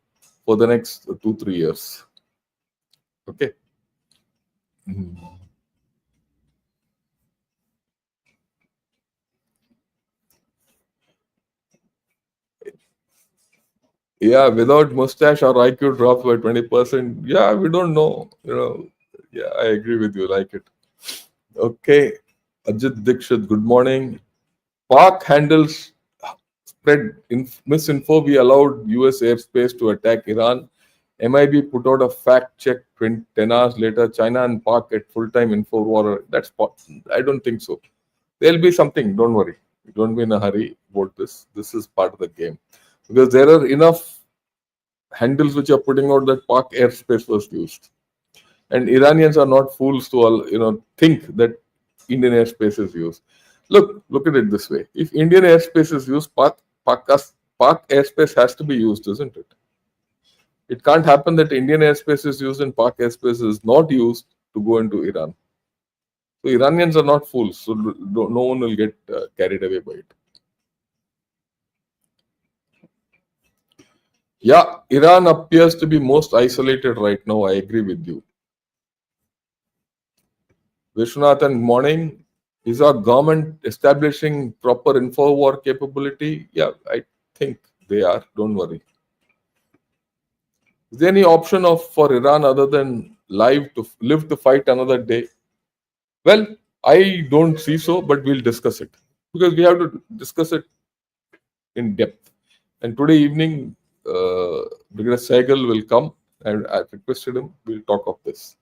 for the next 2-3 years. Okay. Yeah, without mustache our IQ drops by 20%. Yeah, we don't know. Yeah, I agree with you. Like it. Okay. Ajit Dikshit, good morning. Pak handles spread misinfo. We allowed US airspace to attack Iran. MIB put out a fact check 10 hours later. China and Pak at full time info war. I don't think so. There'll be something. Don't worry. Don't be in a hurry about this. This is part of the game. Because there are enough handles which are putting out that Pak airspace was used. And Iranians are not fools to think that Indian airspace is used. Look at it this way: if Indian airspace is used, Pak airspace has to be used, isn't it? It can't happen that Indian airspace is used and Pak airspace is not used to go into Iran. So Iranians are not fools, so no one will get carried away by it. Yeah, Iran appears to be most isolated right now. I agree with you. Vishwanathan, morning. Is our government establishing proper info-war capability? Yeah, I think they are. Don't worry. Is there any option for Iran other than live to fight another day? Well, I don't see so, but we'll discuss it because we have to discuss it in depth. And today evening, Brigadier Saigal will come, and I've requested him. We'll talk of this.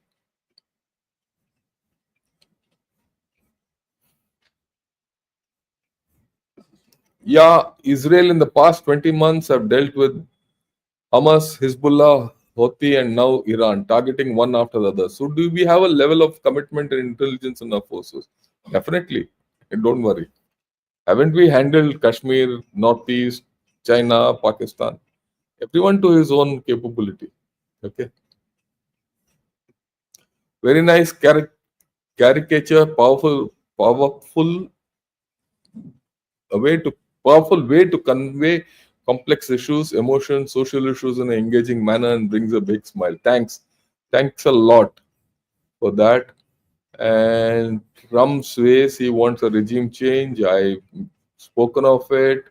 Yeah, Israel in the past 20 months have dealt with Hamas, Hezbollah, Houthi, and now Iran, targeting one after the other. So, do we have a level of commitment and intelligence in our forces? Definitely. And don't worry. Haven't we handled Kashmir, Northeast, China, Pakistan? Everyone to his own capability. Okay. Very nice caricature, way to powerful way to convey complex issues, emotions, social issues in an engaging manner and brings a big smile. Thanks a lot for that. And Ram sways he wants a regime change. I've spoken of it.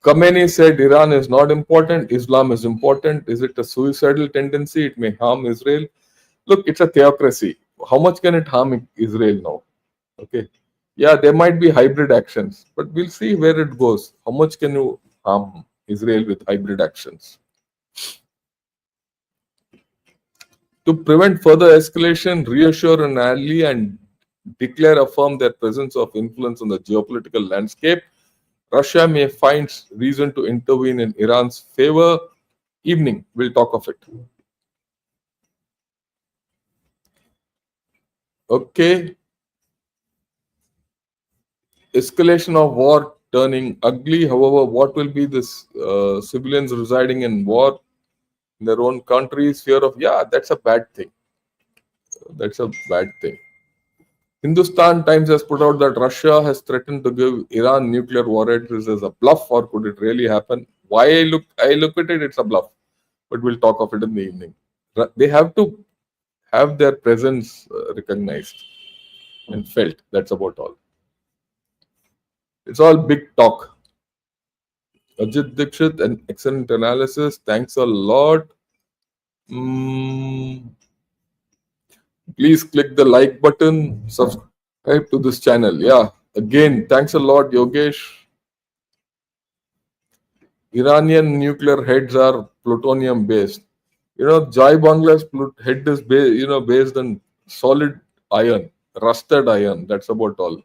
Khomeini said Iran is not important, Islam is important. Is it a suicidal tendency? It may harm Israel. Look, it's a theocracy. how much can it harm Israel now? Okay. Yeah, there might be hybrid actions, but we'll see where it goes. How much can you harm Israel with hybrid actions? To prevent further escalation, reassure an ally and declare affirm their presence of influence on the geopolitical landscape. Russia may find reason to intervene in Iran's favor. Evening, we'll talk of it. Okay, escalation of war turning ugly. However, what will be this civilians residing in war in their own countries? Fear of, yeah, that's a bad thing. That's a bad thing. Hindustan Times has put out that Russia has threatened to give Iran nuclear warheads. This is a bluff, or could it really happen? Why I look at it, it's a bluff. But we'll talk of it in the evening. They have to have their presence recognized and felt. That's about all. It's all big talk. Ajit Dikshit, an excellent analysis. Thanks a lot. Mm, please click the like button. Subscribe to this channel. Yeah. Again, thanks a lot, Yogesh. Iranian nuclear heads are plutonium based. Jai Bangla's head is based on solid iron, rusted iron. That's about all.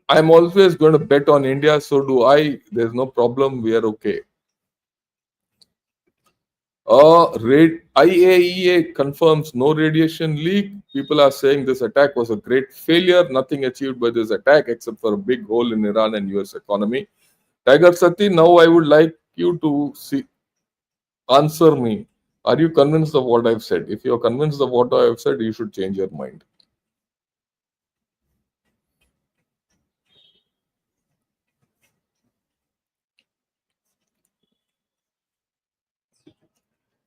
I'm always going to bet on India, so do I. There's no problem. We are okay. IAEA confirms no radiation leak. People are saying this attack was a great failure. Nothing achieved by this attack except for a big hole in Iran and US economy. Tiger Sati, now I would like you to answer me. Are you convinced of what I've said? If you're convinced of what I've said, you should change your mind.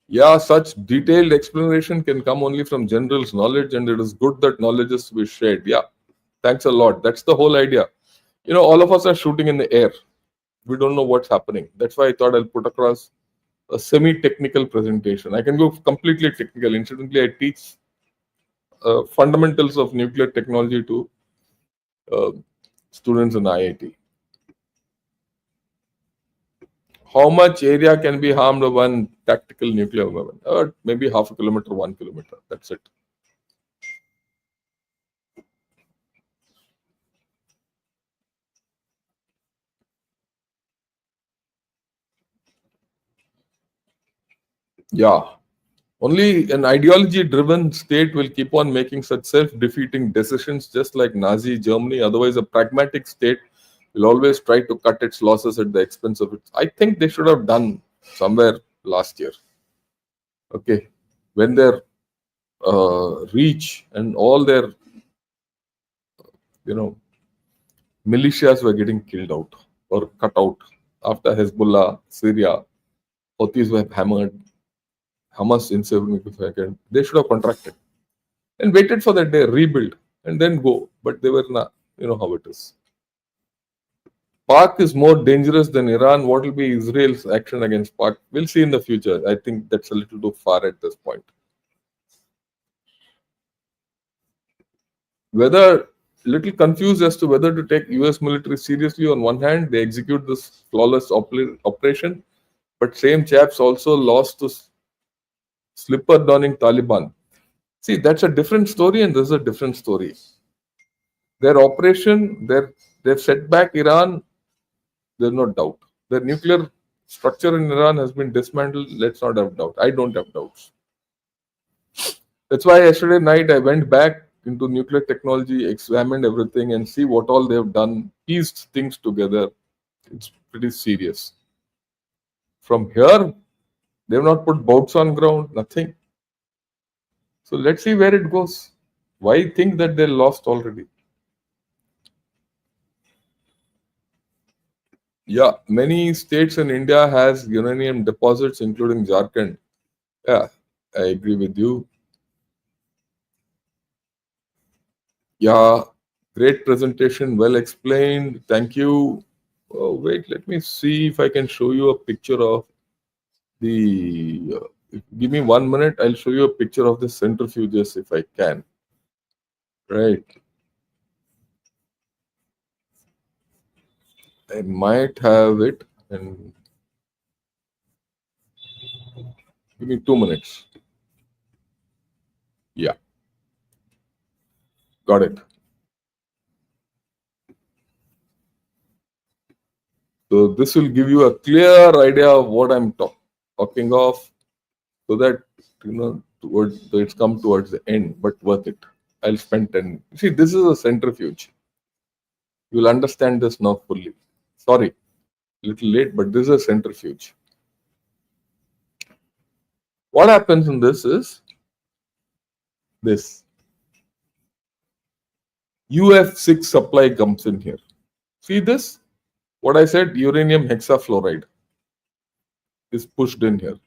Yeah, such detailed explanation can come only from general's knowledge, and it is good that knowledge is to be shared. Yeah, thanks a lot. That's the whole idea. All of us are shooting in the air. We don't know what's happening. That's why I thought I'll put across a semi-technical presentation. I can go completely technical. Incidentally, I teach fundamentals of nuclear technology to uh, students in IIT. How much area can be harmed by one tactical nuclear weapon? Maybe half a kilometer, 1 kilometer. That's it. Yeah. Only an ideology driven state will keep on making such self defeating decisions, just like Nazi Germany. Otherwise, a pragmatic state will always try to cut its losses at the expense of it. I think they should have done somewhere last year. Okay. When their reach and all their, you know, militias were getting killed out or cut out after Hezbollah, Syria, Houthis were hammered, Hamas insignificant. They should have contracted and waited for that day, rebuild, and then go. But they were not. You know how it is. Pak is more dangerous than Iran. What will be Israel's action against Pak? We'll see in the future. I think that's a little too far at this point. Whether little confused as to whether to take US military seriously. On one hand, they execute this flawless operation, but same chaps also lost to slipper donning Taliban. See, that's a different story, and this is a different story. Their operation, they've set back Iran. There's no doubt. Their nuclear structure in Iran has been dismantled. Let's not have doubt. I don't have doubts. That's why yesterday night I went back into nuclear technology, examined everything, and see what all they've done, pieced things together. It's pretty serious. From here, they've not put boats on ground, nothing. So let's see where it goes. Why think that they lost already? Yeah, many states in India has uranium deposits, including Jharkhand. Yeah, I agree with you. Yeah, great presentation, well explained. Thank you. Oh, wait, let me see if I can show you a picture of the Give me 1 minute. I'll show you a picture of the centrifuges if I can. Right. I might have it. And give me 2 minutes. Yeah, got it. So this will give you a clear idea of what I'm talking of, so that towards so it's come towards the end, but worth it. I'll spend 10. See, this is a centrifuge. You'll understand this now fully. Sorry, little late, but this is a centrifuge. What happens in this is this UF6 supply comes in here. See this? What I said, uranium hexafluoride is pushed in here.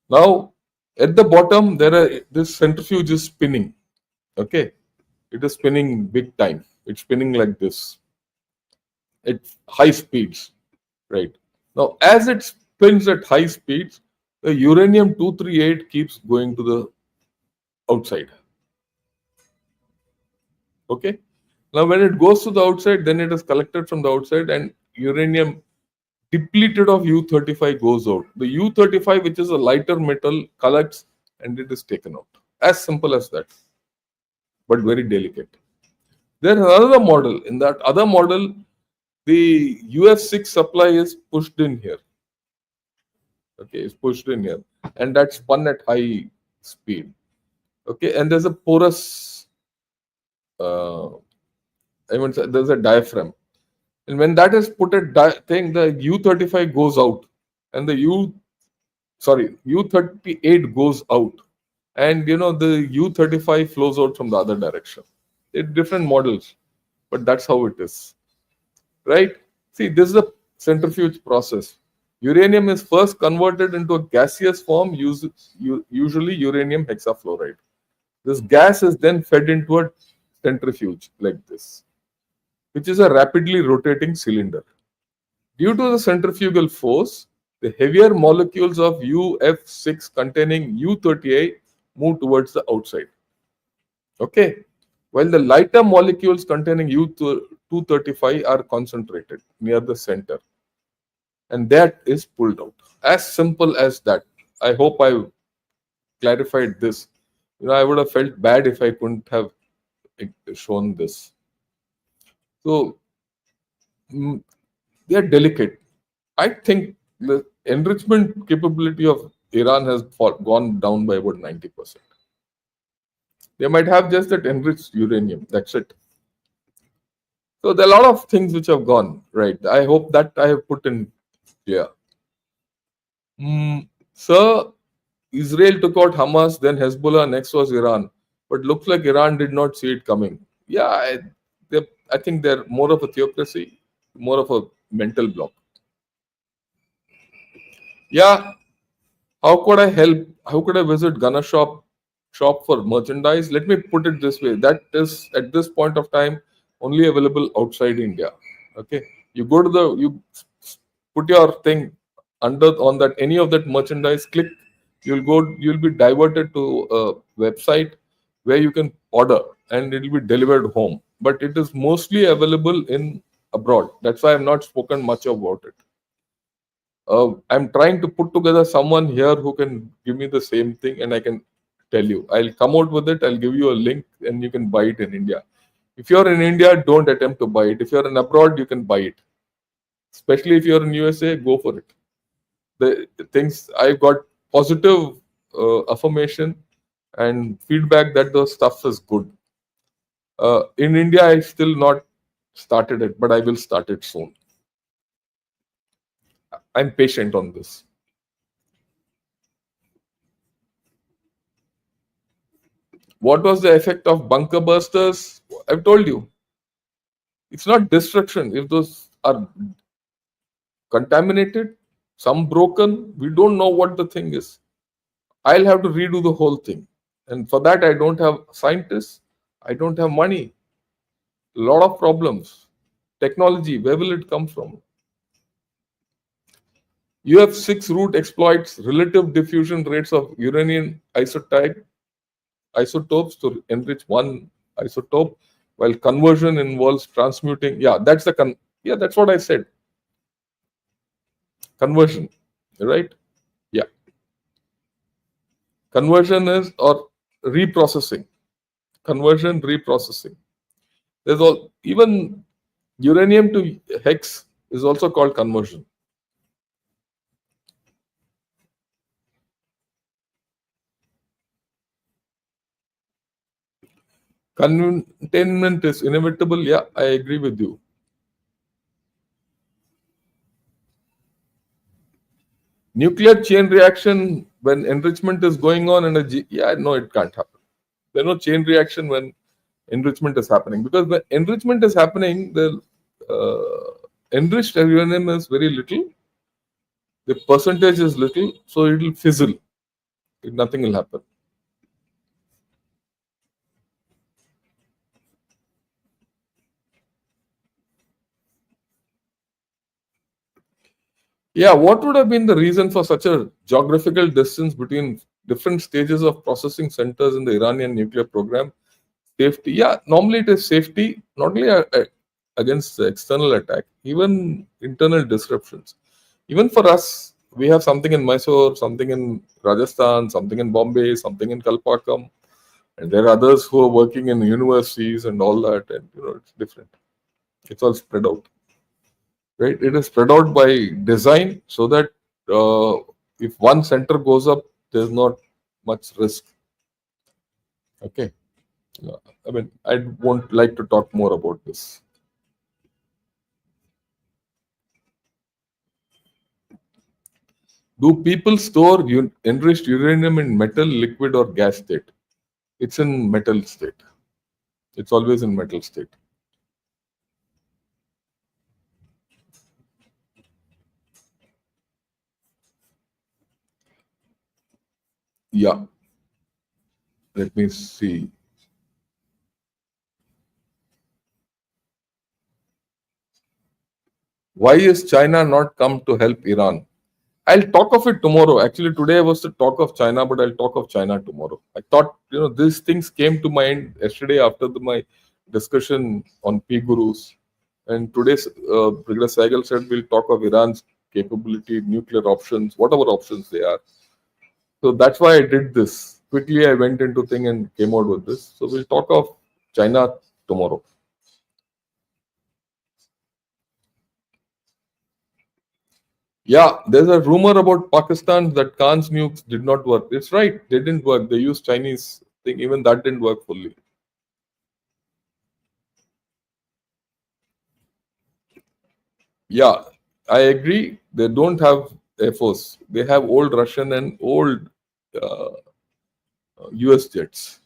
Now, at the bottom, this centrifuge is spinning. Okay, it is spinning big time. It's spinning like this at high speeds, right? Now, as it spins at high speeds, the uranium 238 keeps going to the outside. Okay. Now, when it goes to the outside, then it is collected from the outside, and uranium depleted of U35 goes out. The U35, which is a lighter metal, collects and it is taken out. As simple as that, but very delicate. There is another model. In that other model, the UF6 supply is pushed in here. Okay, it's pushed in here, and that's spun at high speed. Okay, and there's a porous, there's a diaphragm. And when that is put at thing, the U35 goes out, and the U38 goes out, and the U35 flows out from the other direction. It's different models, but that's how it is, right? See, this is a centrifuge process. Uranium is first converted into a gaseous form, usually uranium hexafluoride. This gas is then fed into a centrifuge like this, which is a rapidly rotating cylinder. Due to the centrifugal force, the heavier molecules of UF6 containing U38 move towards the outside. Okay. While the lighter molecules containing U235 are concentrated near the center, and that is pulled out. As simple as that. I hope I clarified this. I would have felt bad if I couldn't have shown this. So they are delicate. I think the enrichment capability of Iran has gone down by about 90%. They might have just that enriched uranium. That's it. So there are a lot of things which have gone right. I hope that I have put in clear. Sir, Israel took out Hamas, then Hezbollah, next was Iran. But looks like Iran did not see it coming. Yeah, I think they're more of a theocracy, more of a mental block. Yeah, how could I help? How could I visit Gunner shop for merchandise? Let me put it this way: that is at this point of time only available outside India. Okay, you go to you put your thing under on that any of that merchandise. Click, you'll be diverted to a website where you can order and it will be delivered home. But it is mostly available in abroad. That's why I've not spoken much about it. I'm trying to put together someone here who can give me the same thing, and I can tell you. I'll come out with it. I'll give you a link, and you can buy it in India. If you're in India, don't attempt to buy it. If you're in abroad, you can buy it. Especially if you're in USA, go for it. The things I got positive affirmation and feedback that the stuff is good. In India, I still not started it, but I will start it soon. I'm patient on this. What was the effect of bunker bursters? I've told you. It's not destruction. If those are contaminated, some broken, we don't know what the thing is. I'll have to redo the whole thing. And for that, I don't have scientists. I don't have money. A lot of problems. Technology, where will it come from? You have six root exploits, relative diffusion rates of uranium isotopes to enrich one isotope, while conversion involves transmuting. Yeah, that's what I said. Conversion, right? Yeah, conversion is or reprocessing. Conversion, reprocessing. There's all even uranium to hex is also called conversion. Containment is inevitable. Yeah, I agree with you. Nuclear chain reaction when enrichment is going on in yeah, no, it can't happen. There's no chain reaction when enrichment is happening, because when enrichment is happening, the enriched uranium is very little, the percentage is little, so it will fizzle. Nothing will happen. Yeah, what would have been the reason for such a geographical distance between different stages of processing centers in the Iranian nuclear program? Safety, yeah, normally it is safety, not only against the external attack, even internal disruptions. Even for us, we have something in Mysore, something in Rajasthan, something in Bombay, something in Kalpakkam, and there are others who are working in universities and all that, and it's different. It's all spread out, right? It is spread out by design so that if one center goes up, there's not much risk. Okay. Yeah. I mean, I won't like to talk more about this. Do people store enriched uranium in metal, liquid, or gas state? It's in metal state. It's always in metal state. Yeah. Let me see. Why is China not come to help Iran? I'll talk of it tomorrow. Actually, today was to talk of China, but I'll talk of China tomorrow. I thought, these things came to mind yesterday after my discussion on P Gurus. And today's Brigadier Saigal said we'll talk of Iran's capability, nuclear options, whatever options they are. So that's why I did this. Quickly, I went into thing and came out with this. So we'll talk of China tomorrow. Yeah, there's a rumor about Pakistan that Khan's nukes did not work. It's right, they didn't work. They used Chinese thing. Even that didn't work fully. Yeah, I agree. They don't have Air Force. They have old Russian and old uh, US jets.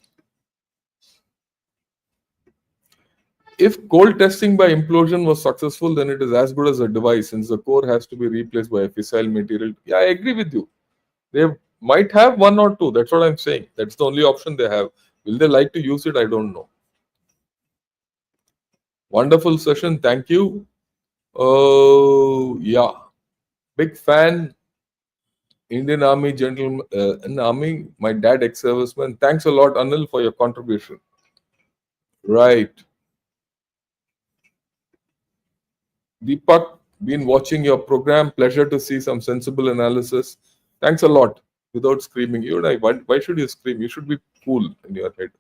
If cold testing by implosion was successful, then it is as good as a device since the core has to be replaced by a fissile material. Yeah, I agree with you. They might have one or two. That's what I'm saying. That's the only option they have. Will they like to use it? I don't know. Wonderful session. Thank you. Oh, yeah. Big fan. Indian Army gentleman, in Army, my dad ex-serviceman. Thanks a lot, Anil, for your contribution. Right. Deepak, been watching your program. Pleasure to see some sensible analysis. Thanks a lot. Without screaming. You and I, why should you scream? You should be cool in your head.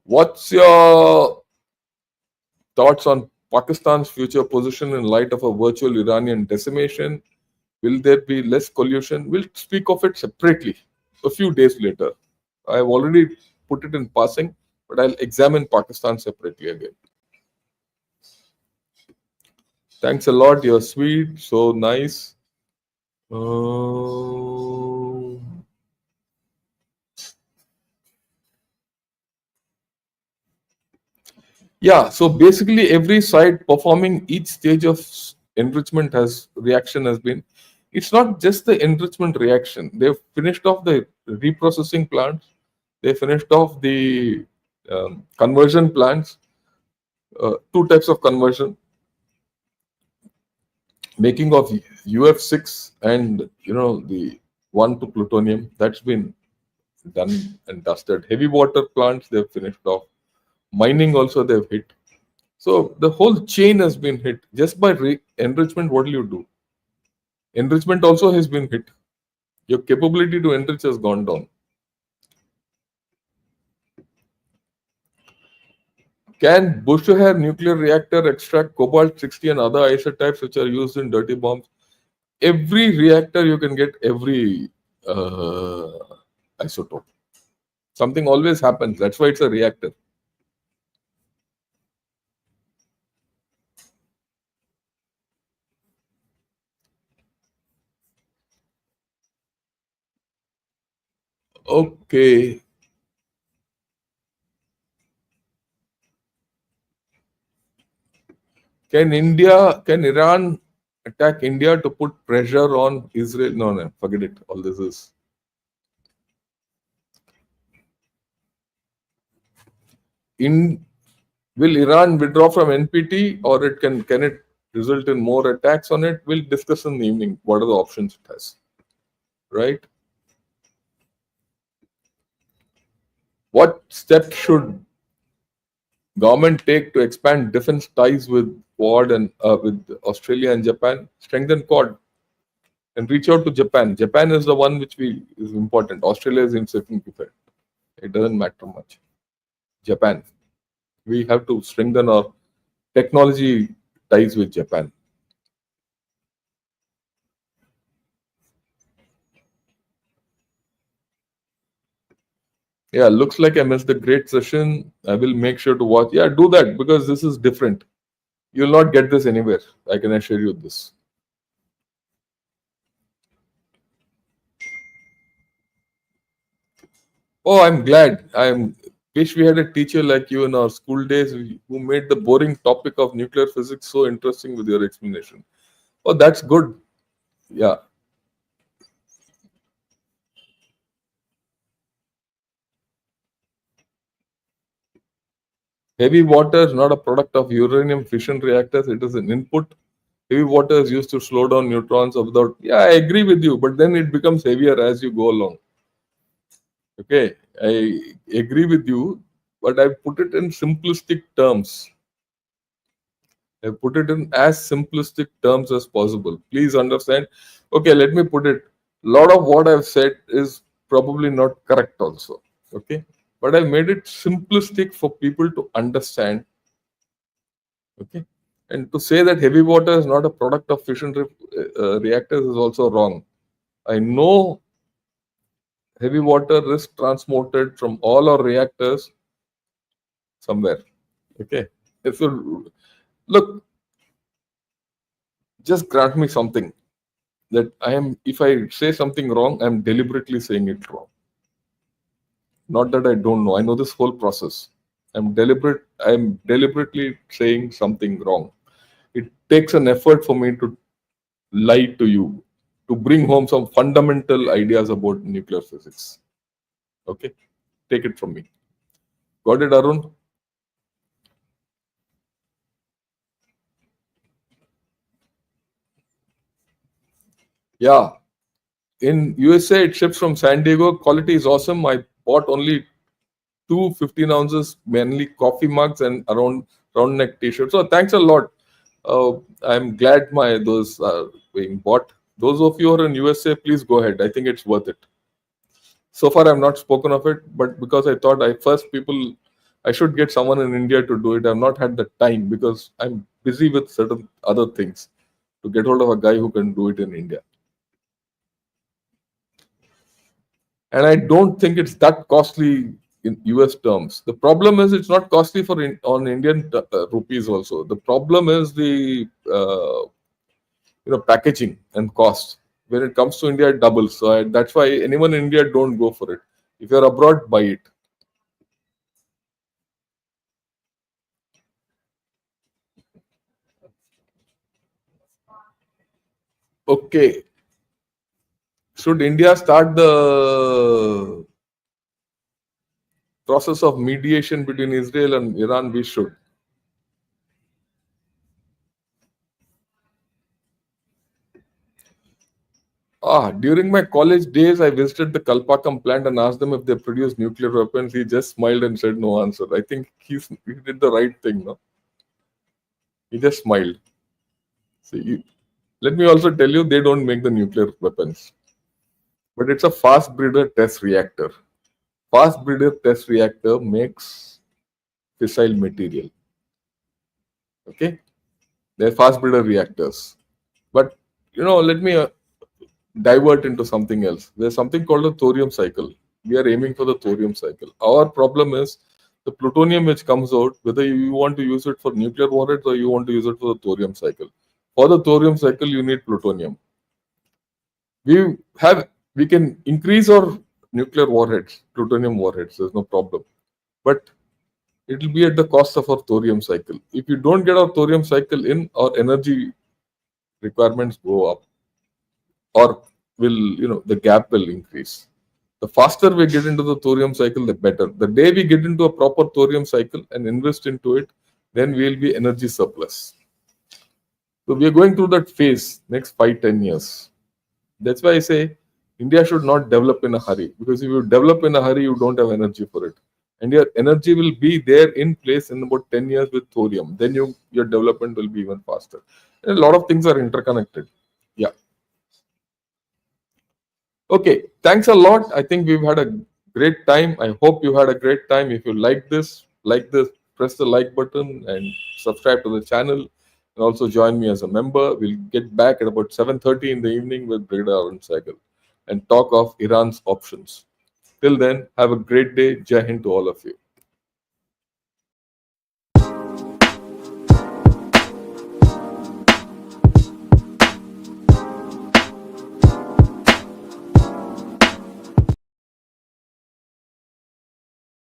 What's your thoughts on Pakistan's future position in light of a virtual Iranian decimation? Will there be less collusion? We'll speak of it separately a few days later. I have already put it in passing, but I'll examine Pakistan separately again. Thanks a lot. You're sweet, so nice. Uh, yeah, so basically, every side performing each stage of enrichment has reaction has been. It's not just the enrichment reaction. They've finished off the reprocessing plants. They finished off the conversion plants. Two types of conversion. Making of UF6 and the one to plutonium, that's been done and dusted. Heavy water plants they've finished off. Mining also they've hit. So the whole chain has been hit just by enrichment. What will you do? Enrichment also has been hit. Your capability to enrich has gone down. Can Bushehr nuclear reactor extract cobalt 60 and other isotopes which are used in dirty bombs? Every reactor you can get every uh, isotope. Something always happens. That's why it's a reactor. Okay. Can Iran attack India to put pressure on Israel? No, no, forget it. All this is in. Will Iran withdraw from NPT, or can it result in more attacks on it? We'll discuss in the evening. What are the options it has? Right? What steps should government take to expand defense ties with Quad and with Australia and Japan? Strengthen Quad and reach out to Japan. Japan is the one which we is important. Australia is insignificant. It doesn't matter much. Japan. We have to strengthen our technology ties with Japan. Yeah, looks like I missed the great session. I will make sure to watch. Yeah, do that because this is different. You'll not get this anywhere. I can assure you this. Oh, I'm glad. I'm wish we had a teacher like you in our school days who made the boring topic of nuclear physics so interesting with your explanation. Oh, that's good. Yeah. Heavy water is not a product of uranium fission reactors. It is an input. Heavy water is used to slow down neutrons of without. Yeah, I agree with you, but then it becomes heavier as you go along. Okay, I agree with you, but I put it in simplistic terms. I put it in as simplistic terms as possible. Please understand. Okay, let me put it. A lot of what I've said is probably not correct also. Okay, but I made it simplistic for people to understand. Okay, and to say that heavy water is not a product of fission reactors is also wrong. I know heavy water is transported from all our reactors somewhere. Okay, so look, just grant me something that I am. If I say something wrong, I'm deliberately saying it wrong. Not that I don't know. I know this whole process. I'm deliberately saying something wrong. It takes an effort for me to lie to you, to bring home some fundamental ideas about nuclear physics. Okay, take it from me. Got it, Arun? Yeah. In USA, it ships from San Diego. Quality is awesome. I bought only two 15 ounces, mainly coffee mugs and around round neck t-shirts. So thanks a lot. I'm glad my those are being bought. Those of you who are in USA, please go ahead. I think it's worth it. So far, I've not spoken of it, but because I thought I should get someone in India to do it. I've not had the time because I'm busy with certain other things to get hold of a guy who can do it in India. And I don't think it's that costly in US terms. The problem is it's not costly for on Indian rupees also. The problem is the packaging and cost. When it comes to India, it doubles. So that's why anyone in India don't go for it. If you're abroad, buy it. Okay. Should India start the process of mediation between Israel and Iran? We should. During my college days, I visited the Kalpakam plant and asked them if they produce nuclear weapons. He just smiled and said no answer. I think he did the right thing, no? He just smiled. See, let me also tell you, they don't make the nuclear weapons, but it's a fast breeder test reactor. Fast breeder test reactor makes fissile material. Okay, they're fast breeder reactors. But let me divert into something else. There's something called a thorium cycle. We are aiming for the thorium cycle. Our problem is the plutonium which comes out, whether you want to use it for nuclear warheads or you want to use it for the thorium cycle. For the thorium cycle, you need plutonium. We can increase our nuclear warheads, plutonium warheads. There's no problem, but it will be at the cost of our thorium cycle. If you don't get our thorium cycle in, our energy requirements go up, or the gap will increase. The faster we get into the thorium cycle, the better. The day we get into a proper thorium cycle and invest into it, then we will be energy surplus. So we are going through that phase next 5-10 years. That's why I say India should not develop in a hurry, because if you develop in a hurry, you don't have energy for it. And your energy will be there in place in about 10 years with thorium. Then your development will be even faster. And a lot of things are interconnected. Yeah. Okay. Thanks a lot. I think we've had a great time. I hope you had a great time. If you like this, press the like button and subscribe to the channel. And also join me as a member. We'll get back at about 7:30 in the evening with Brigadier Arun Saigal and talk of Iran's options. Till then, have a great day. Jai Hind to all of you.